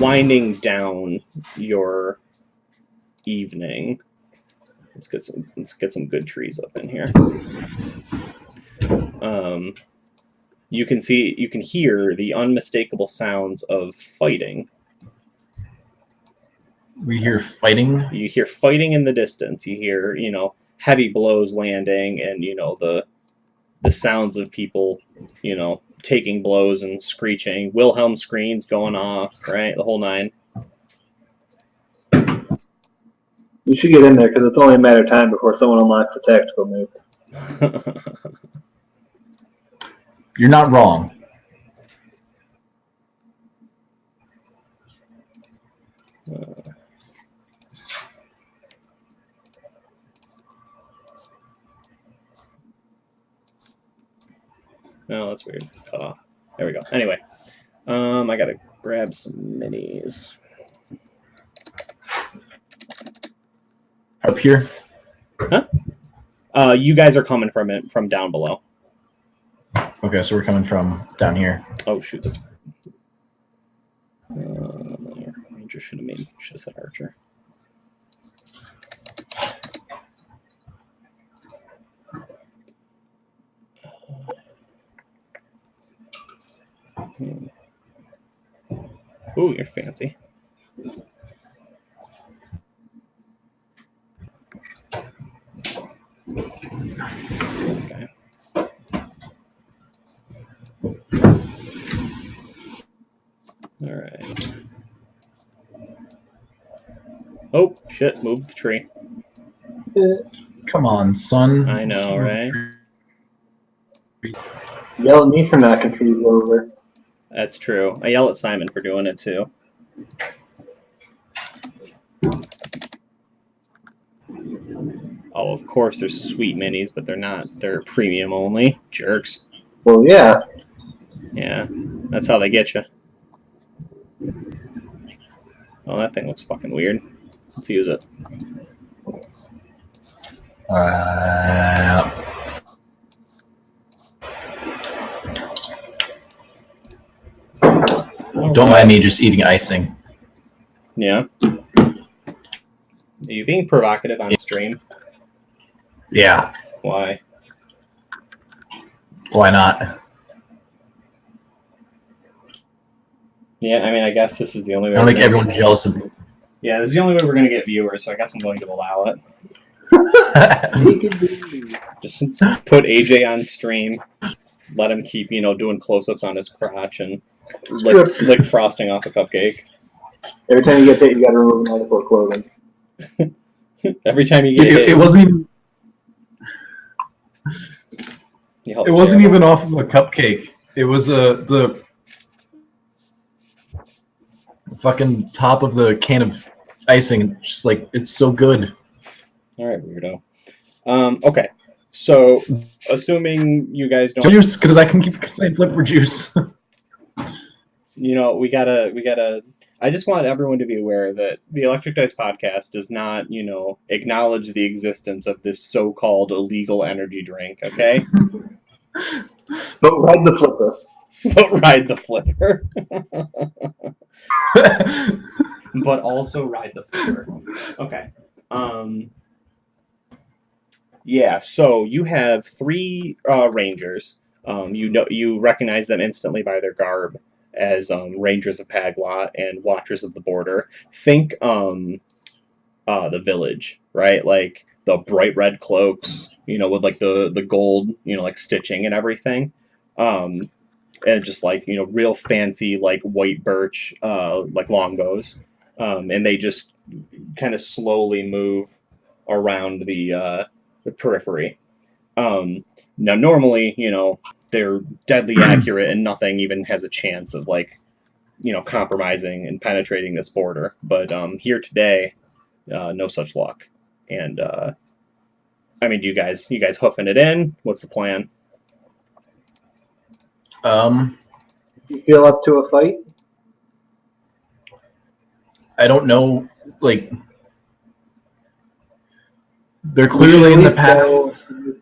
winding down your evening, let's get some good trees up in here. You can hear the unmistakable sounds of fighting. We hear fighting. You hear fighting in the distance. You hear, heavy blows landing, and the sounds of people, taking blows and screeching. Wilhelm screens going off, right? The whole nine. You should get in there because it's only a matter of time before someone unlocks a tactical move. You're not wrong. No, that's weird. Cut off. There we go. Anyway, I gotta grab some minis. Up here? Huh? You guys are coming from it from down below. Okay, so we're coming from down here. Oh shoot, that's. Ranger should have said archer. Ooh, you're fancy. Okay. All right. Oh shit! Move the tree. Come on, son. I know, right? Yell at me for knocking trees over. That's true. I yell at Simon for doing it too. Oh, of course, there's sweet minis, but they're not. They're premium only. Jerks. Well, yeah. Yeah, that's how they get you. Oh, that thing looks fucking weird. Let's use it. Don't mind me just eating icing. Yeah. Are you being provocative on stream? Yeah. Why? Why not? Yeah, I mean, I guess this is the only way. I don't make everyone jealous of me. Yeah, this is the only way we're gonna get viewers, so I guess I'm going to allow it. Just put AJ on stream, let him keep, doing close-ups on his crotch and lick frosting off a cupcake. Every time you get hit, you gotta remove an article of clothing. Every time you get hit, It wasn't even. It wasn't even off of a cupcake. It was the fucking top of the can of icing. Just like, it's so good. All right, weirdo. Okay, so assuming you guys don't juice, because I can keep saying flipper juice. we gotta. I just want everyone to be aware that the Electric Dice podcast does not, acknowledge the existence of this so-called illegal energy drink. Okay. But ride the flipper. But ride the flipper. But also ride the flipper. Okay. Yeah, so you have 3 rangers. You recognize them instantly by their garb as Rangers of Paglot and Watchers of the Border. Think the village, right? Like the bright red cloaks, with like the gold, like stitching and everything. And just like, real fancy like white birch like longbows. And they just kind of slowly move around the periphery. Now, normally, they're deadly accurate and nothing even has a chance of like, compromising and penetrating this border. But here today, no such luck. And I mean, you guys hoofing it in? What's the plan? You feel up to a fight? I don't know. Like, they're clearly in the path.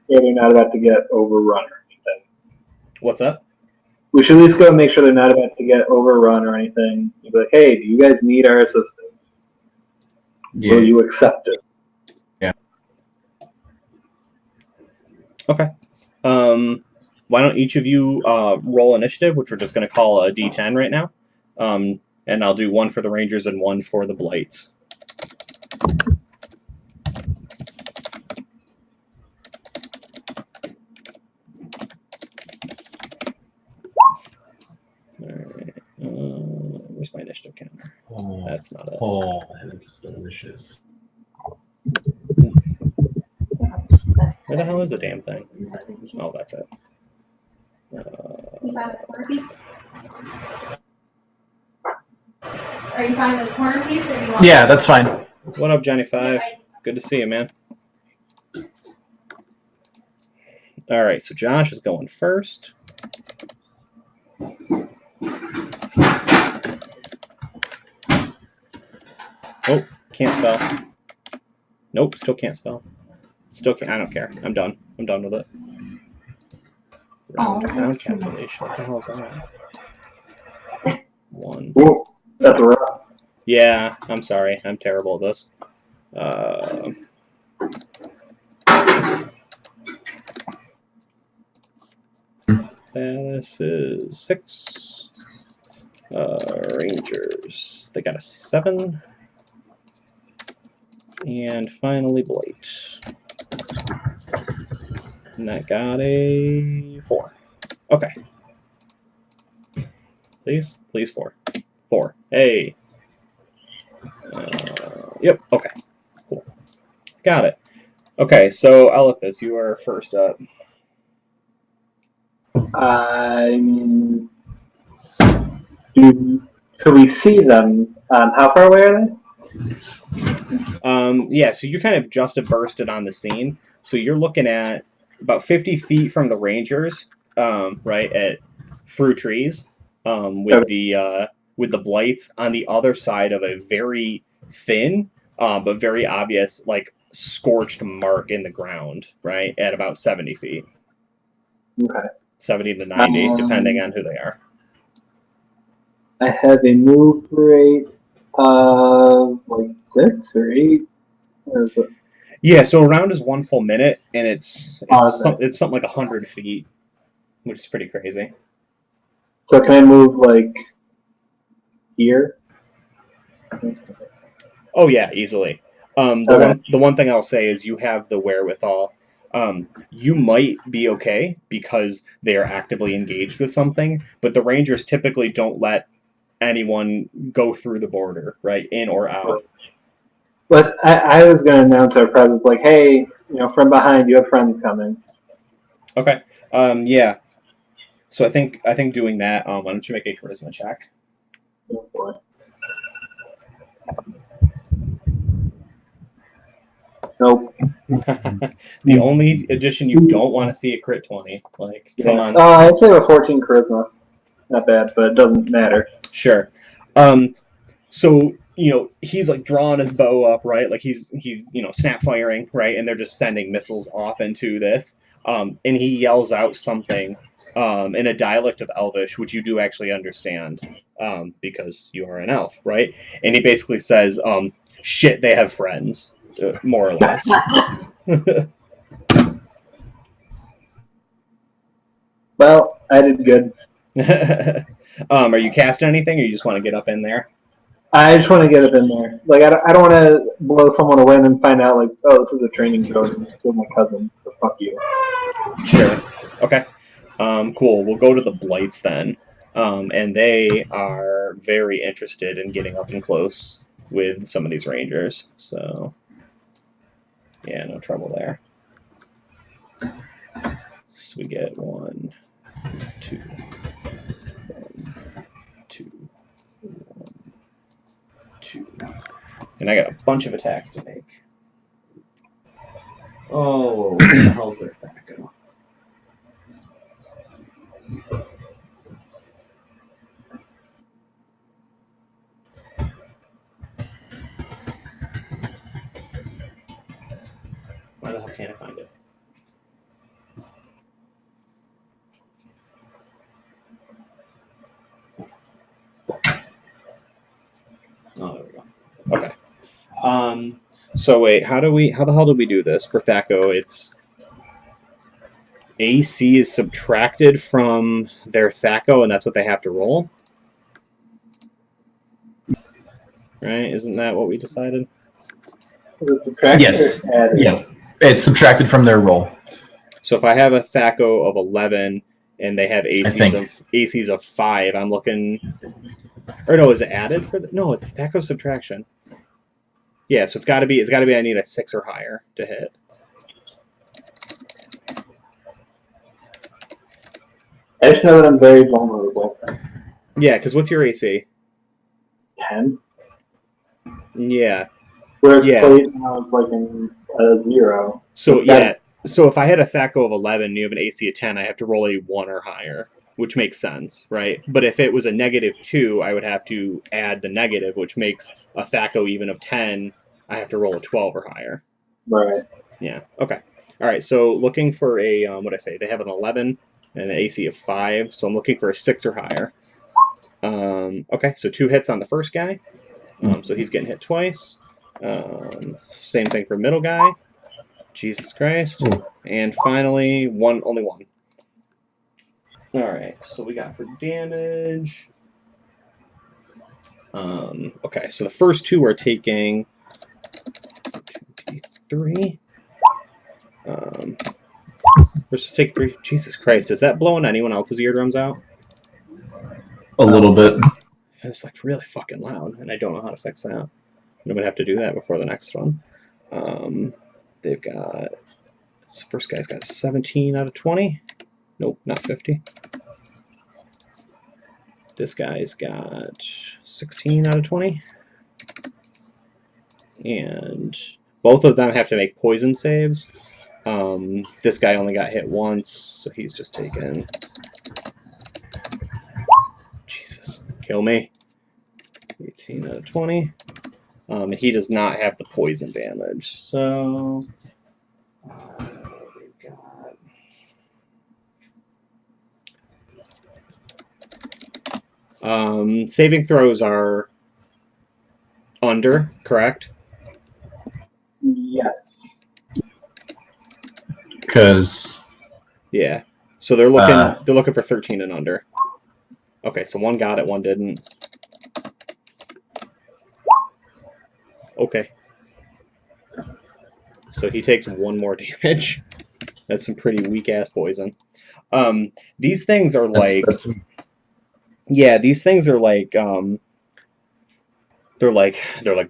They're not about to get overrun or anything. What's up? We should at least go and make sure they're not about to get overrun or anything. You'd be like, hey, do you guys need our assistance? Yeah. Will you accept it? Yeah. Okay. Why don't each of you roll initiative, which we're just going to call a D10 right now. And I'll do 1 for the Rangers and 1 for the Blights. Alright. Where's my initiative counter? Oh, That's not it. oh, that looks delicious. Where the hell is the damn thing? Oh, that's it. You found the corner piece? Are you finding the corner piece, or do you want? Yeah, that's fine. What up, Johnny 5? Good to see you, man. All right, so Josh is going first. Oh, can't spell. Nope, still can't spell. Still can't. I don't care. I'm done. I'm done with it. Round calculation. What the hell is that? 1. Ooh, that's rough. Yeah, I'm sorry. I'm terrible at this. This is 6. Rangers. They got a 7. And finally, Blight. And that got a 4. Okay. Please? Please, 4. 4. Hey. Yep, okay. Cool. Got it. Okay, so Elephas, you are first up. I mean, so we see them. How far away are they? Yeah, so you kind of just bursted on the scene. So you're looking at about 50 feet from the Rangers, right, at fruit trees, with the blights on the other side of a very thin, but very obvious, like, scorched mark in the ground, right, at about 70 feet. Okay. 70 to 90, depending on who they are. I have a move rate of like 6 or 8. Or is it? Yeah, so a round is 1 full minute, and it's something like 100 feet, which is pretty crazy. So can I move like here? Oh yeah, easily. The one thing I'll say is you have the wherewithal. You might be okay because they are actively engaged with something, but the Rangers typically don't let anyone go through the border, right, in or out. But I was going to announce our presence, like, hey, from behind, you have friends coming. Okay. Yeah. So I think doing that. Why don't you make a charisma check? Oh, boy. Nope. The only addition you don't want to see a crit 20. Like, come on. Oh, I actually have a 14 charisma. Not bad, but it doesn't matter. Sure. So, he's like drawing his bow up, right? Like he's snap firing, right? And they're just sending missiles off into this. And he yells out something in a dialect of Elvish, which you do actually understand because you are an elf, right? And he basically says, shit, they have friends, more or less. Well, I did good. Are you casting anything, or you just want to get up in there? I just want to get up in there. Like, I don't want to blow someone away and then find out, like, oh, this is a training zone with my cousin. So fuck you. Sure. Okay. Cool. We'll go to the Blights then. And they are very interested in getting up and close with some of these Rangers. So, yeah, no trouble there. So we get 1, 2, 1, 2, 1, 2. And I got a bunch of attacks to make. Oh, what the hell's their Thaco? Why the hell can't I find it? Oh, there we go. Okay. So wait, how the hell did we do this for Thaco? It's AC is subtracted from their Thaco, and that's what they have to roll? Right? Isn't that what we decided? Is it subtracted? Yes. Or added? Yeah. It's subtracted from their roll. So if I have a Thaco of 11 and they have ACs of 5, I'm looking. Or no, is it added for the? No, it's Thaco subtraction. Yeah, so it's got to be. I need a 6 or higher to hit. I just know that I'm very vulnerable. Yeah, because what's your AC? 10. Yeah. Whereas plate now is like a 0. So yeah. So if I had a Thaco of 11 and you have an AC of 10, I have to roll a 1 or higher, which makes sense, right? But if it was a -2, I would have to add the negative, which makes a Thaco even of 10. I have to roll a 12 or higher. Right. Yeah. Okay. All right. So looking for a what I say? They have an 11 and an AC of 5. So I'm looking for a 6 or higher. Okay. So 2 hits on the first guy. So he's getting hit twice. Same thing for middle guy. Jesus Christ. Ooh. And finally, only one. All right. So we got for damage. Okay. So the first 2 are taking 3. Let's just take 3. Jesus Christ, is that blowing anyone else's eardrums out? A little bit. It's like really fucking loud, and I don't know how to fix that. I'm gonna have to do that before the next one. They've got this first guy's got 17 out of 20. Nope, not 50. This guy's got 16 out of 20. And both of them have to make poison saves. This guy only got hit once, so he's just taken. Jesus, kill me. 18 out of 20. And he does not have the poison damage, so we've got saving throws are under, correct? Yes. Because Yeah. So they're looking for 13 and under. Okay, so one got it, one didn't. Okay. So he takes 1 more damage. That's some pretty weak ass poison. These things are yeah, these things are like they're like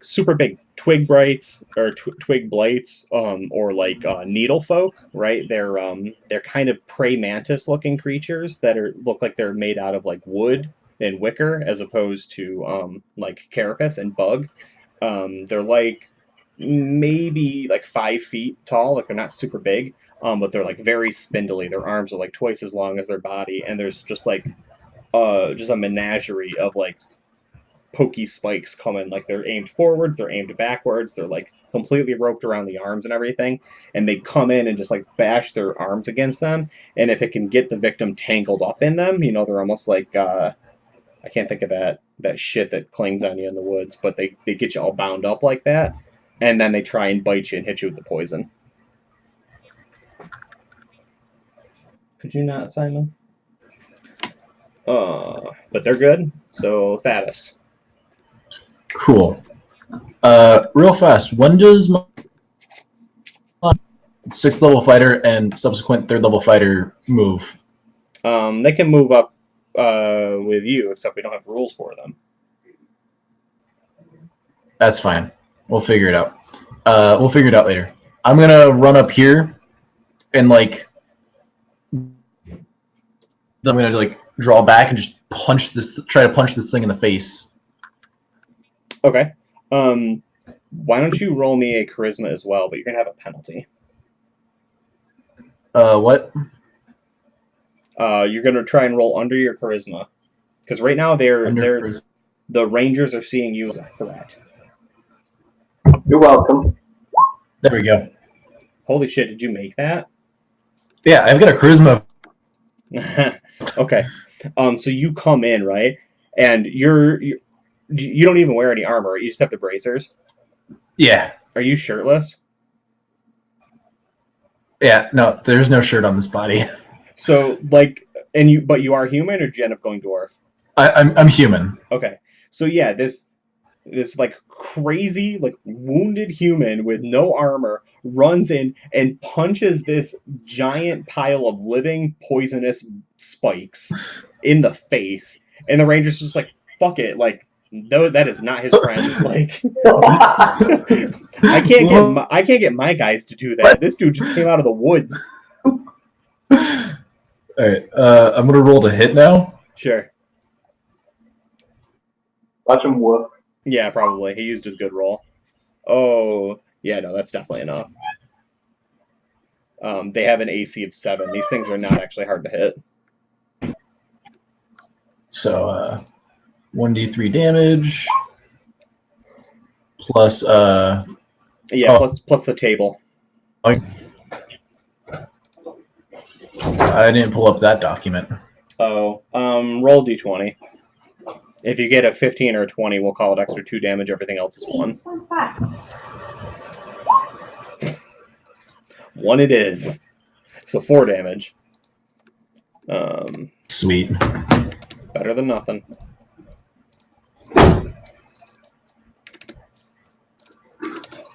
super big twig blights or twig blights or like needle folk, right? They're kind of prey mantis looking creatures that look like they're made out of like wood and wicker as opposed to like carapace and bug. They're like maybe like 5 feet tall, like they're not super big, but they're like very spindly. Their arms are like twice as long as their body, and there's just like just a menagerie of like pokey spikes coming. Like they're aimed forwards, they're aimed backwards, they're like completely roped around the arms and everything, and they come in and just like bash their arms against them. And if it can get the victim tangled up in them, you know, they're almost like I can't think of that shit that clings on you in the woods, but they get you all bound up like that, and then they try and bite you and hit you with the poison. Could you not, Simon? But they're good. So Thaddeus. cool. Real fast. When does my 6th level fighter and subsequent 3rd level fighter move? They can move up with you, except we don't have rules for them. That's fine. We'll figure it out. We'll figure it out later. I'm gonna run up here and like I'm gonna like draw back and just try to punch this thing in the face. Okay. Why don't you roll me a charisma as well, but you're gonna have a penalty. What? You're gonna try and roll under your charisma, because right now the Rangers are seeing you as a threat. You're welcome. There we go. Holy shit! Did you make that? Yeah, I've got a charisma. Okay. So you come in, right, and you don't even wear any armor. You just have the bracers. Yeah. Are you shirtless? Yeah. No, there's no shirt on this body. So but you are human, or did you end up going dwarf? I'm human. Okay. So yeah, this like crazy like wounded human with no armor runs in and punches this giant pile of living poisonous spikes in the face, and the ranger's just like, fuck it, like, no, that is not his friend. Like, I can't get my guys to do that. This dude just came out of the woods. Alright, I'm gonna roll to hit now. Sure. Watch him whoop. Yeah, probably. He used his good roll. Oh, yeah, no, that's definitely enough. They have an AC of 7. These things are not actually hard to hit. So, 1d3 damage plus plus the table. I didn't pull up that document. Oh, roll d20. If you get a 15 or a 20, we'll call it extra 2 damage. Everything else is 1. This one's back. 1 it is. So 4 damage. Sweet. Better than nothing. Yeah,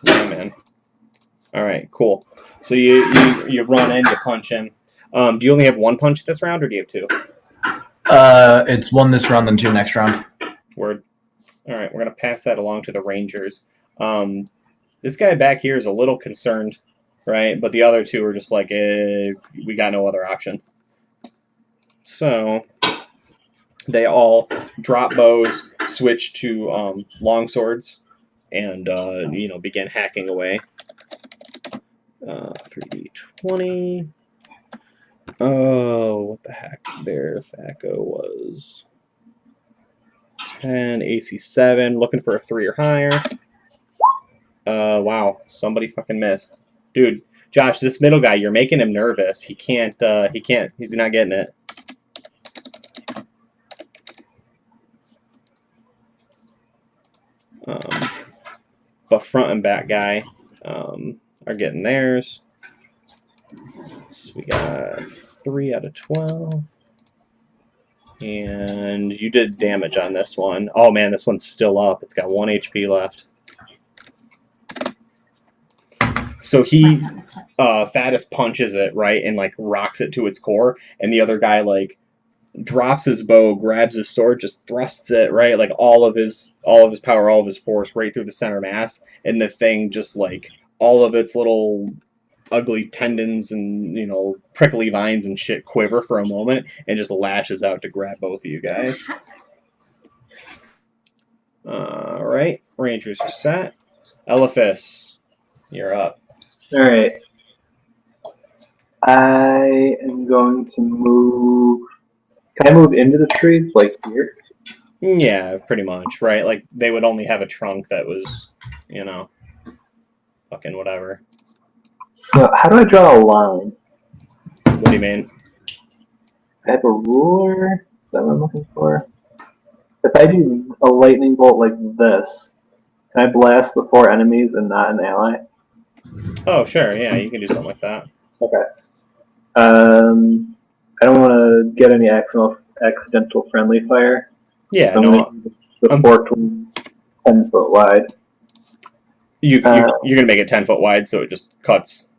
man. All right, cool. So you run in, you punch him. Do you only have 1 punch this round, or do you have 2? It's 1 this round, then 2 next round. Word. All right, we're gonna pass that along to the Rangers. This guy back here is a little concerned, right? But the other 2 are just like, we got no other option. So they all drop bows, switch to long swords, and begin hacking away. 3d20. Oh, what the heck? Their Thaco was 10, AC 7. Looking for a 3 or higher. Wow, somebody fucking missed, dude. Josh, this middle guy, you're making him nervous. He can't. He's not getting it. But front and back guy are getting theirs. So we got 3 out of 12. And you did damage on this one. Oh man, this one's still up. It's got 1 HP left. So he, Thaddeus punches it, right, and like rocks it to its core, and the other guy like drops his bow, grabs his sword, just thrusts it, right, like all of his power, all of his force right through the center mass, and the thing just like all of its little ugly tendons and prickly vines and shit quiver for a moment and just lashes out to grab both of you guys. All right, Rangers are set. Eliphas, you're up. All right. I am going to move. Can I move into the trees, like here? Yeah, pretty much, right? Like, they would only have a trunk that was, fucking whatever. So, how do I draw a line? What do you mean? I have a ruler? Is that what I'm looking for? If I do a lightning bolt like this, can I blast the 4 enemies and not an ally? Oh, sure, yeah, you can do something like that. Okay. I don't want to get any accidental friendly fire. Yeah, So no. the forked one 10 foot wide. You're going to make it 10 foot wide, so it just cuts.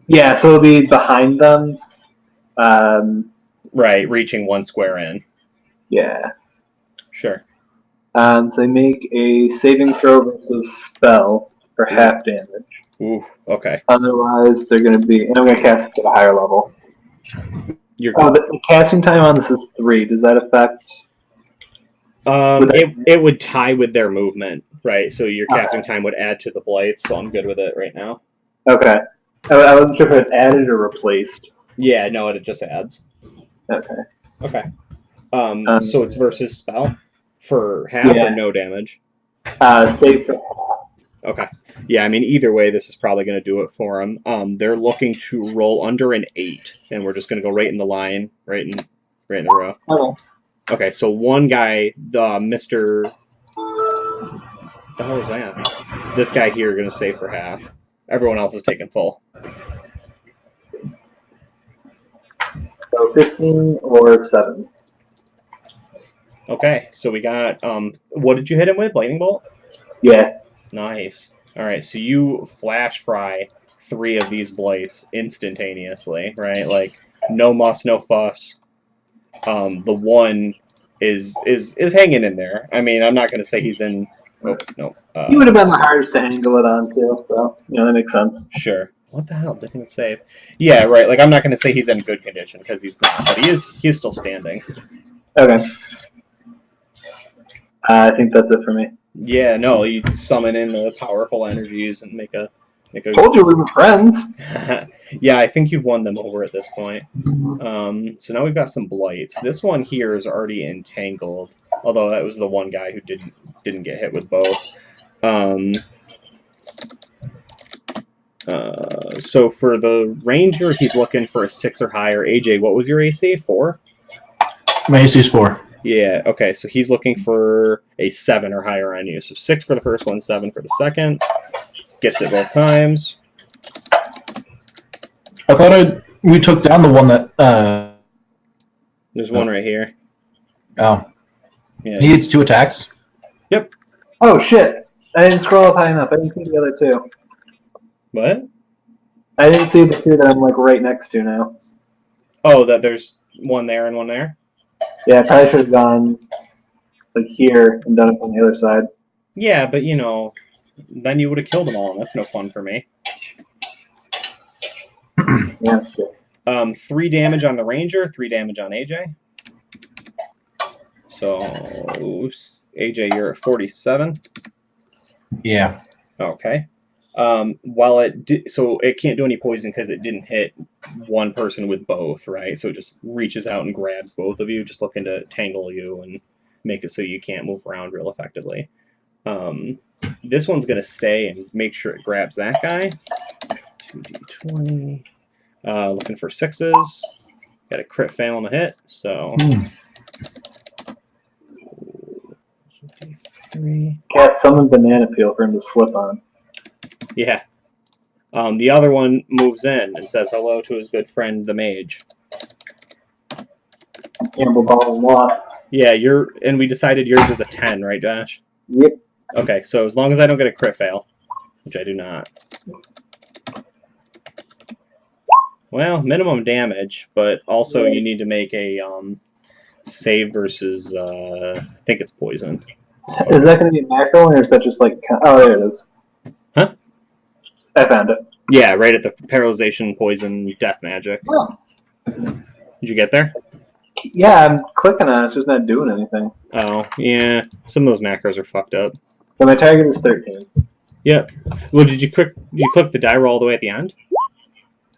Yeah, so it'll be behind them. Right, reaching 1 square in. Yeah. Sure. So they make a saving throw versus spell for half damage. Ooh, okay. Otherwise, they're going to be... And I'm going to cast it at a higher level. The casting time on this is 3. Does that affect... It would tie with their movement, right? So your casting time would add to the blight, so I'm good with it right now. Okay. I wasn't sure if it added or replaced. Yeah, no, it just adds. Okay. Okay. So it's versus spell for half or no damage? Save for half. Okay. Yeah, I mean, either way, this is probably going to do it for them. They're looking to roll under an 8, and we're just going to go right in the line, right in the row. Okay. Okay, so one guy, the Mr. The hell is that? This guy here are going to save for half. Everyone else is taking full. So 15 or 7. Okay, so we got, what did you hit him with? Lightning bolt? Yeah. Nice. All right, so you flash fry 3 of these blights instantaneously, right? Like, no muss, no fuss. The one is hanging in there. I mean, I'm not going to say he's in... Oh, no. He would have been the hardest to angle it on, too, so, that makes sense. Sure. What the hell? Didn't even save. Yeah, right. Like, I'm not going to say he's in good condition, because he's not, but he is still standing. Okay. I think that's it for me. Yeah, no, you summon in the powerful energies and make a... Told you we were friends! Yeah, I think you've won them over at this point. So now we've got some blights. This one here is already entangled, although that was the one guy who didn't get hit with both. So for the Ranger, he's looking for a 6 or higher. AJ, what was your AC? 4? My AC is 4. Yeah, okay, so he's looking for a 7 or higher on you. So 6 for the first one, 7 for the second. Gets it both times. I thought we took down the one that. There's one right here. Oh. Yeah. He needs 2 attacks? Yep. Oh shit! I didn't scroll up high enough. I didn't see the other 2. What? I didn't see the 2 that I'm like right next to now. Oh, that there's one there and one there? Yeah, I probably should have gone like here and done it on the other side. Yeah, but you know, then you would have killed them all, and that's no fun for me. Yeah, shit. 3 damage on the Ranger, 3 damage on AJ. So, AJ, you're at 47. Yeah. Okay. While so it can't do any poison because it didn't hit one person with both, right? So it just reaches out and grabs both of you, just looking to tangle you and make it so you can't move around real effectively. This one's going to stay and make sure it grabs that guy. 2d20. Looking for 6s. Got a crit fail on the hit, so... 3. Cast summon banana peel for him to slip on. Yeah. The other one moves in and says hello to his good friend, the mage. Campbell ball and lost. Yeah, and we decided yours is a 10, right, Josh? Yep. Okay, so as long as I don't get a crit fail, which I do not. Well, minimum damage, but also you need to make a save versus, I think it's poison. Is that going to be a macro, or is that just like... Oh, there it is. Huh? I found it. Yeah, right at the paralyzation, poison, death magic. Oh. Did you get there? Yeah, I'm clicking on it. It's just not doing anything. Oh, yeah. Some of those macros are fucked up. So my target is 13. Yep. Well, did you click the die roll all the way at the end?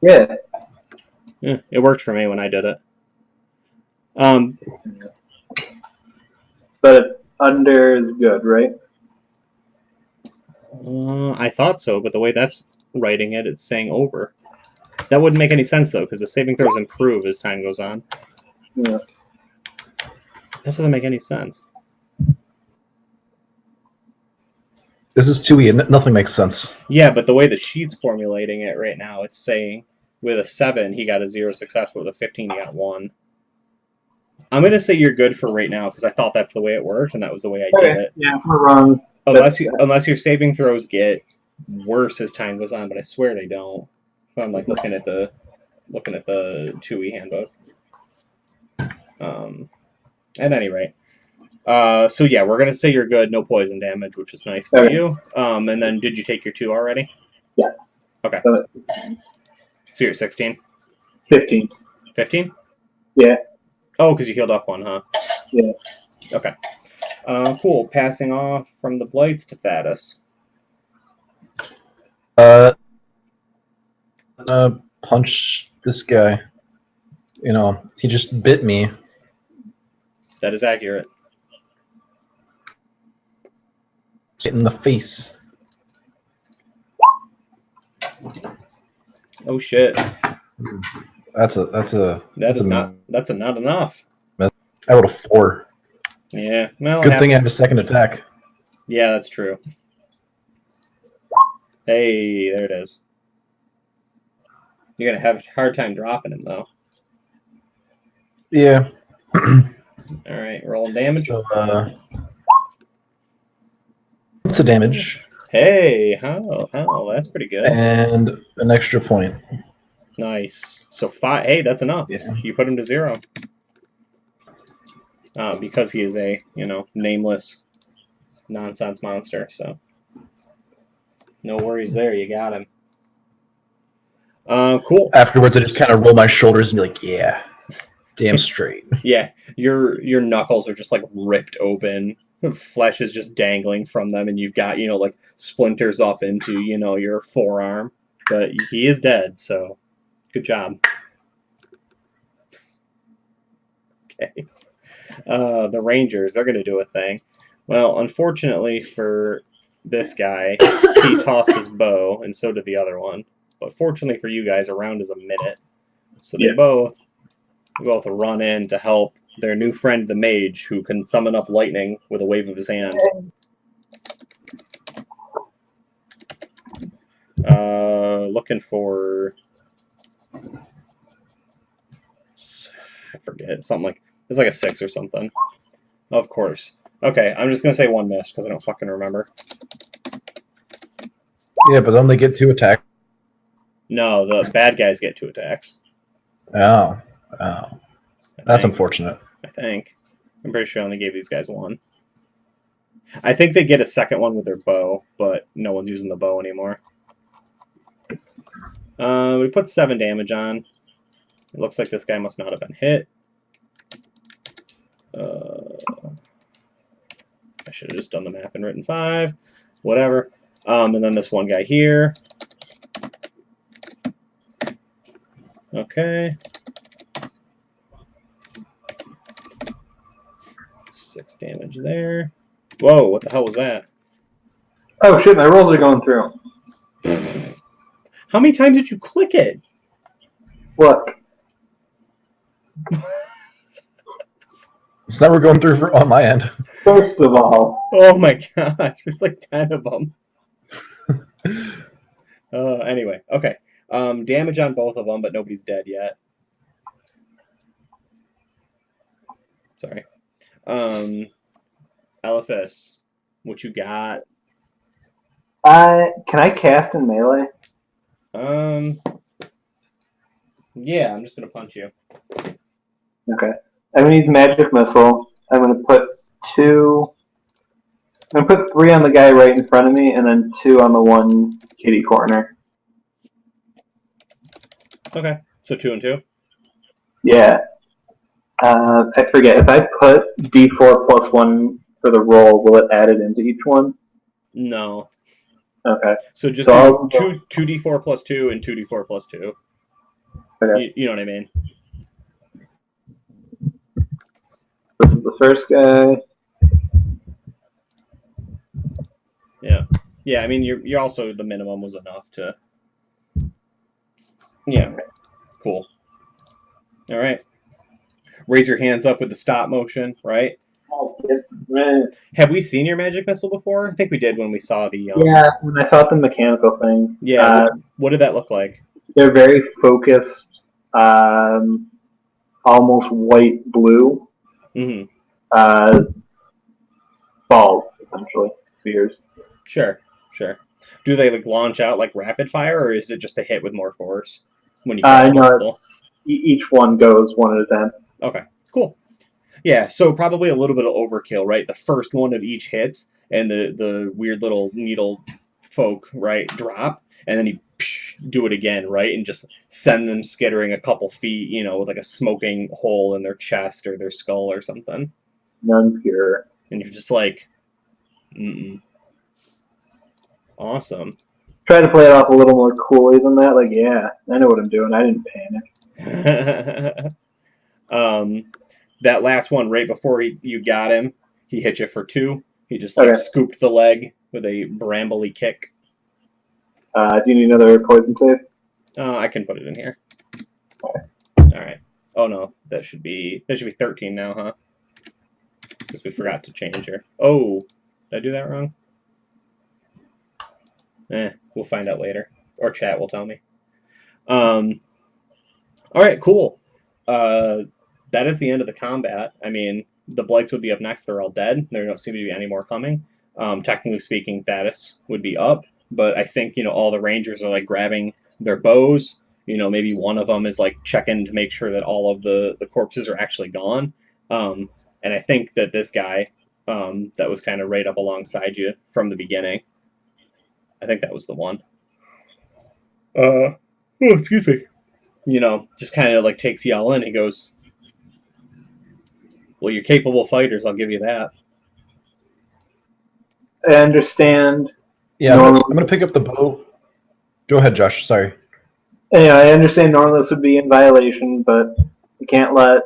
Yeah. Yeah, it worked for me when I did it. But under is good, right? I thought so, but the way that's writing it, it's saying over. That wouldn't make any sense, though, because the saving throws improve as time goes on. Yeah. That doesn't make any sense. This is 2E. Nothing makes sense. Yeah, but the way the sheet's formulating it right now, it's saying with a 7, he got a 0 success, but with a 15, he got 1. I'm going to say you're good for right now, because I thought that's the way it worked, and that was the way I did it. Yeah, we're wrong. Unless your saving throws get worse as time goes on, but I swear they don't. If I'm like looking at the 2E handbook. At any rate, so yeah, we're gonna say you're good, no poison damage, which is nice for you. And then did you take your 2 already? Yes. Okay. So you're 16. 15. 15? Yeah. Oh, because you healed up 1, huh? Yeah. Okay. Cool. Passing off from the blights to Thaddeus. Punch this guy. You know, he just bit me. That is accurate. Hit in the face. Oh shit. That's not enough. I rolled a 4. Yeah. Well, good thing I have a second attack. Yeah, that's true. Hey, there it is. You're gonna have a hard time dropping him though. Yeah. All right, rolling damage. So, what's the damage? Hey, how? That's pretty good. And an extra point. Nice. So 5. Hey, that's enough. Yeah. You put him to 0. Because he is a nameless nonsense monster. So no worries there. You got him. Cool. Afterwards, I just kind of roll my shoulders and be like, "Yeah, damn straight." Yeah, your knuckles are just like ripped open. Flesh is just dangling from them, and you've got like splinters up into your forearm. But he is dead, so good job. Okay. The Rangers, they're gonna do a thing. Well, unfortunately for this guy, he tossed his bow, and so did the other one. But fortunately for you guys, a round is a minute. So they Yeah. both run in to help their new friend, the mage, who can summon up lightning with a wave of his hand. Looking for... I forget. Something like... It's like a 6 or something. Of course. Okay, I'm just going to say 1 miss because I don't fucking remember. Yeah, but don't they get 2 attacks? No, the bad guys get 2 attacks. Oh. That's unfortunate. I think. I'm pretty sure I only gave these guys 1. I think they get a second one with their bow, but no one's using the bow anymore. We put 7 damage on. It looks like this guy must not have been hit. I should have just done the math and written 5. Whatever. And then this one guy here. Okay. 6 damage there. Whoa, what the hell was that? Oh shit, my rolls are going through. How many times did you click it? Look. It's never going through on my end. First of all. Oh my gosh, there's like 10 of them. Anyway, okay. Damage on both of them, but nobody's dead yet. Sorry. Elephas, what you got? Can I cast in melee? Yeah, I'm just gonna punch you. Okay. I'm gonna use magic missile. I'm gonna put 2. I'm gonna put 3 on the guy right in front of me, and then 2 on the one kitty corner. Okay, so 2 and 2. Yeah. I forget if I put D4 plus 1 for the roll, will it add it into each one? No. Okay. So just So do 2d4 plus 2 and 2d4 plus 2. Okay. You know what I mean? This is the first guy. Yeah. Yeah, I mean, you're also, the minimum was enough to... Yeah. Cool. All right. Raise your hands up with the stop motion, right? Oh, right. Have we seen your magic missile before? I think we did when we saw the... Yeah, when I thought the mechanical thing. Yeah, what did that look like? They're very focused, almost white-blue balls, essentially, spheres. Sure. Do they like launch out like rapid fire, or is it just a hit with more force when you catch No, each one goes 1 at a time. Okay, cool. Yeah, so probably a little bit of overkill, right? The first one of each hits, and the weird little needle folk, right, drop, and then you do it again, right, and just send them skittering a couple feet, with like a smoking hole in their chest or their skull or something. None pure. And you're just like, awesome. Try to play it off a little more coolly than that. Like, yeah, I know what I'm doing. I didn't panic. That last one right before you got him, he hit you for 2. He just scooped the leg with a brambly kick. Do you need another poison save? I can put it in here. Okay. All right. Oh no, that should be 13 now, huh? Because we forgot to change her. Oh, did I do that wrong? We'll find out later, or chat will tell me. All right, cool. That is the end of the combat. I mean, the Blights would be up next. They're all dead. There don't seem to be any more coming. Technically speaking, Thaddeus would be up, but I think all the Rangers are like grabbing their bows. Maybe one of them is like checking to make sure that all of the corpses are actually gone. And I think that this guy that was kind of right up alongside you from the beginning, I think that was the one. Oh, excuse me. Just kind of like takes y'all in. He goes, well, you're capable fighters, I'll give you that. I understand. Yeah, I'm going to pick up the bow. Go ahead, Josh. Sorry. Yeah, I understand normally this would be in violation, but we can't let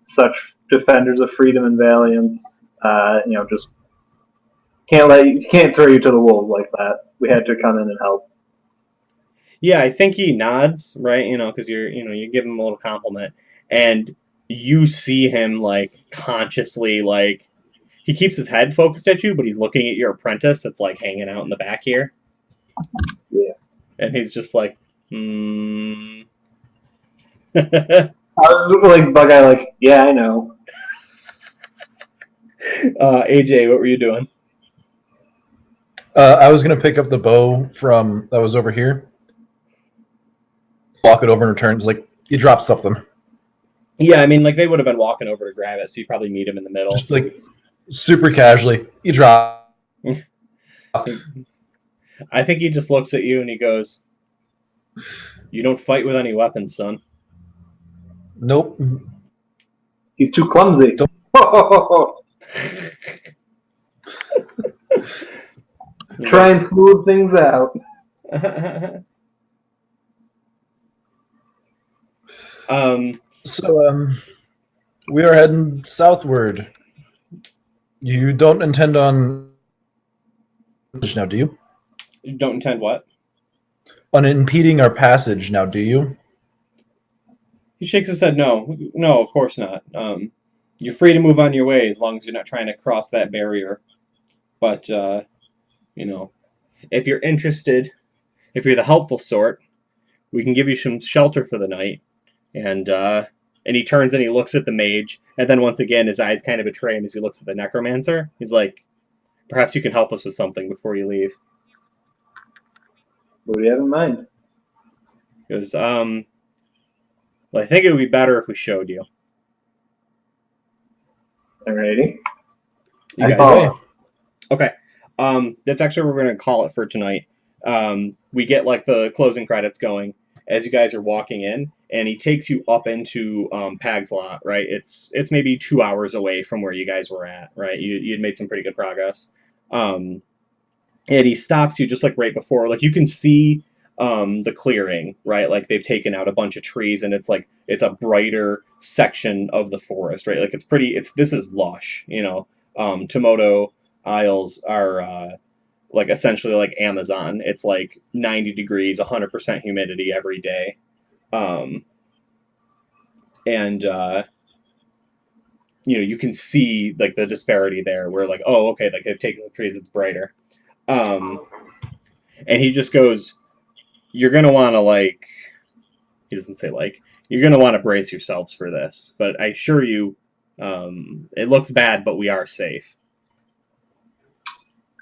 such defenders of freedom and valiance, just can't throw you to the wolves like that. We had to come in and help. Yeah, I think he nods, right? Because you give him a little compliment, and you see him like consciously like he keeps his head focused at you, but he's looking at your apprentice that's like hanging out in the back here. Yeah. And he's just like, hmm. I was like, Bug-Eye, like, yeah, I know. AJ, what were you doing? I was gonna pick up the bow from that was over here, walk it over and return. It's like you dropped something. Yeah, I mean, like they would have been walking over to grab it, so you probably meet him in the middle. Just like super casually, you drop. I think he just looks at you and he goes, "You don't fight with any weapons, son." Nope. He's too clumsy. Try and smooth things out. So, we are heading southward. You don't intend on now, do you? You don't intend what? On impeding our passage now, do you? He shakes his head. No, no, of course not. You're free to move on your way as long as you're not trying to cross that barrier. But if you're interested, if you're the helpful sort, we can give you some shelter for the night. And he turns and he looks at the mage, and then once again his eyes kind of betray him as he looks at the necromancer. He's like, "Perhaps you can help us with something before you leave." What do you have in mind? He goes, well, I think it would be better if we showed you. Alrighty. You guys, follow. Okay. That's actually what we're going to call it for tonight. We get like the closing credits going as you guys are walking in, and he takes you up into Pag's lot, right? It's maybe 2 hours away from where you guys were at, right? You'd made some pretty good progress. And he stops you just like right before, like you can see the clearing, right? Like they've taken out a bunch of trees, and it's a brighter section of the forest, right? Like this is lush, Tomoto Isles are like essentially like Amazon. It's like 90 degrees, 100% humidity every day. And you can see like the disparity there where like, oh, okay, like they've taken the trees, it's brighter. And he just goes, you're going to want to like, he doesn't say like, you're going to want to brace yourselves for this, but I assure you, it looks bad, but we are safe.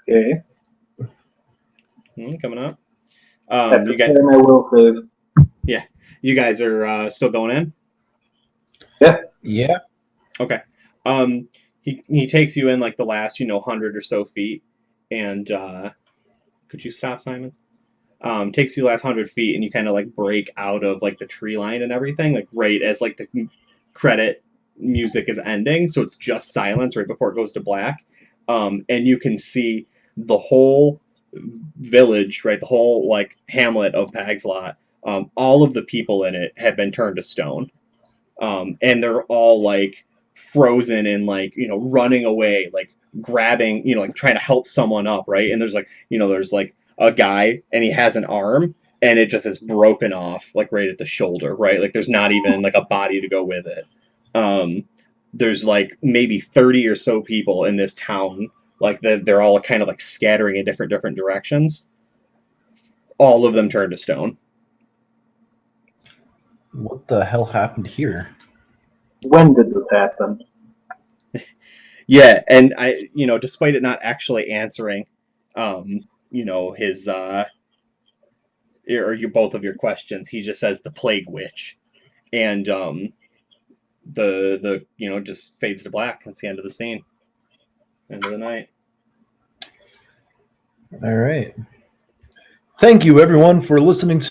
Okay. Coming up. You guys, my will save. Yeah. You guys are still going in? Yeah. Yeah. Okay. He takes you in like the last, 100 or so feet, and could you stop, Simon? Takes you the last 100 feet, and you kind of like break out of like the tree line and everything, like right as like the credit music is ending, so it's just silence right before it goes to black. And you can see the whole village, right, the whole like hamlet of Pag's Lot. All of the people in it have been turned to stone, and they're all like frozen and like running away, like grabbing, like trying to help someone up, right? And there's like a guy, and he has an arm, and it just is broken off like right at the shoulder, right? Like there's not even like a body to go with it. There's like maybe 30 or so people in this town, like they're all kind of like scattering in different directions. All of them turned to stone. What the hell happened here? When did this happen? Yeah, and I, despite it not actually answering, his or both of your questions, he just says the plague witch, and the just fades to black. That's the end of the scene. End of the night. All right. Thank you, everyone, for listening to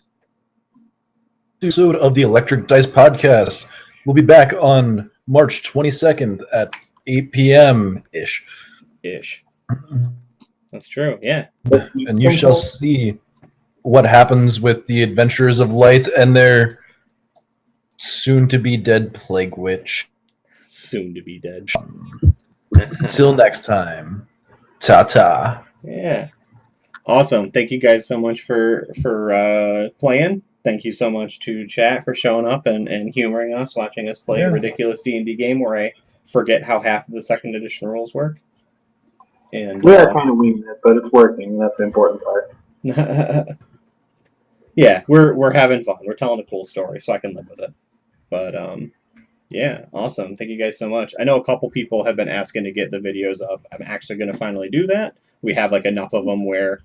this episode of the Electric Dice Podcast. We'll be back on March 22nd at 8 p.m. ish. That's true. Yeah. And you shall see what happens with the Adventurers of Light and their soon-to-be dead plague witch. Soon to be dead. Until next time. Ta-ta. Yeah. Awesome. Thank you guys so much for playing. Thank you so much to chat for showing up and humoring us, watching us play a ridiculous D&D game where I forget how half of the second edition rules work. And We are kind of winging it, but it's working. That's the important part. yeah, we're having fun. We're telling a cool story, so I can live with it. But yeah, awesome. Thank you guys so much. I know a couple people have been asking to get the videos up. I'm actually going to finally do that. We have like enough of them where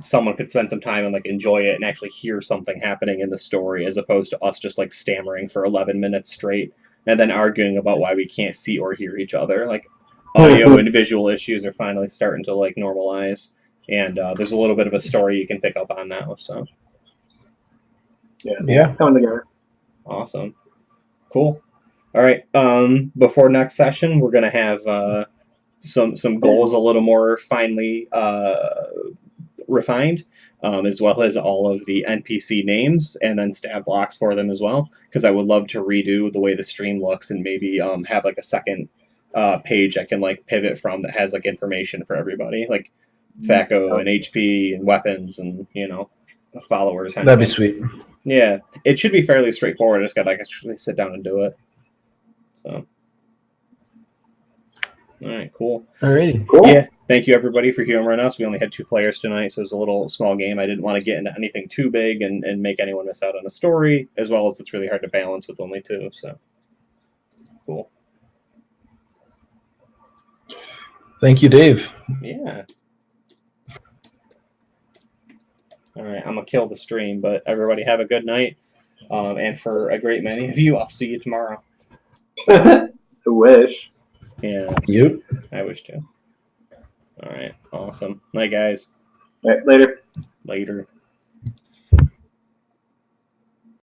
someone could spend some time and like enjoy it and actually hear something happening in the story, as opposed to us just like stammering for 11 minutes straight and then arguing about why we can't see or hear each other. Like audio and visual issues are finally starting to like normalize, and there's a little bit of a story you can pick up on now. So Yeah. Coming together. awesome, cool. All right. Before next session, we're gonna have some goals a little more finely refined, as well as all of the NPC names and then stat blocks for them as well, because I would love to redo the way the stream looks and maybe have like a second page I can like pivot from that has like information for everybody, like FACO and HP and weapons and followers. That'd be sweet. Yeah, it should be fairly straightforward. I just gotta actually sit down and do it. So, all right, cool. Alrighty. Cool. Yeah, thank you everybody for humoring us. We only had 2 players tonight, so it was a little small game. I didn't want to get into anything too big and make anyone miss out on a story, as well as it's really hard to balance with only 2. So, cool. Thank you, Dave. Yeah. All right, I'm gonna kill the stream, but everybody have a good night. And for a great many of you, I'll see you tomorrow. I wish. Yeah, that's Yep. I wish to. All right, awesome. Night, guys. All right, later. Later.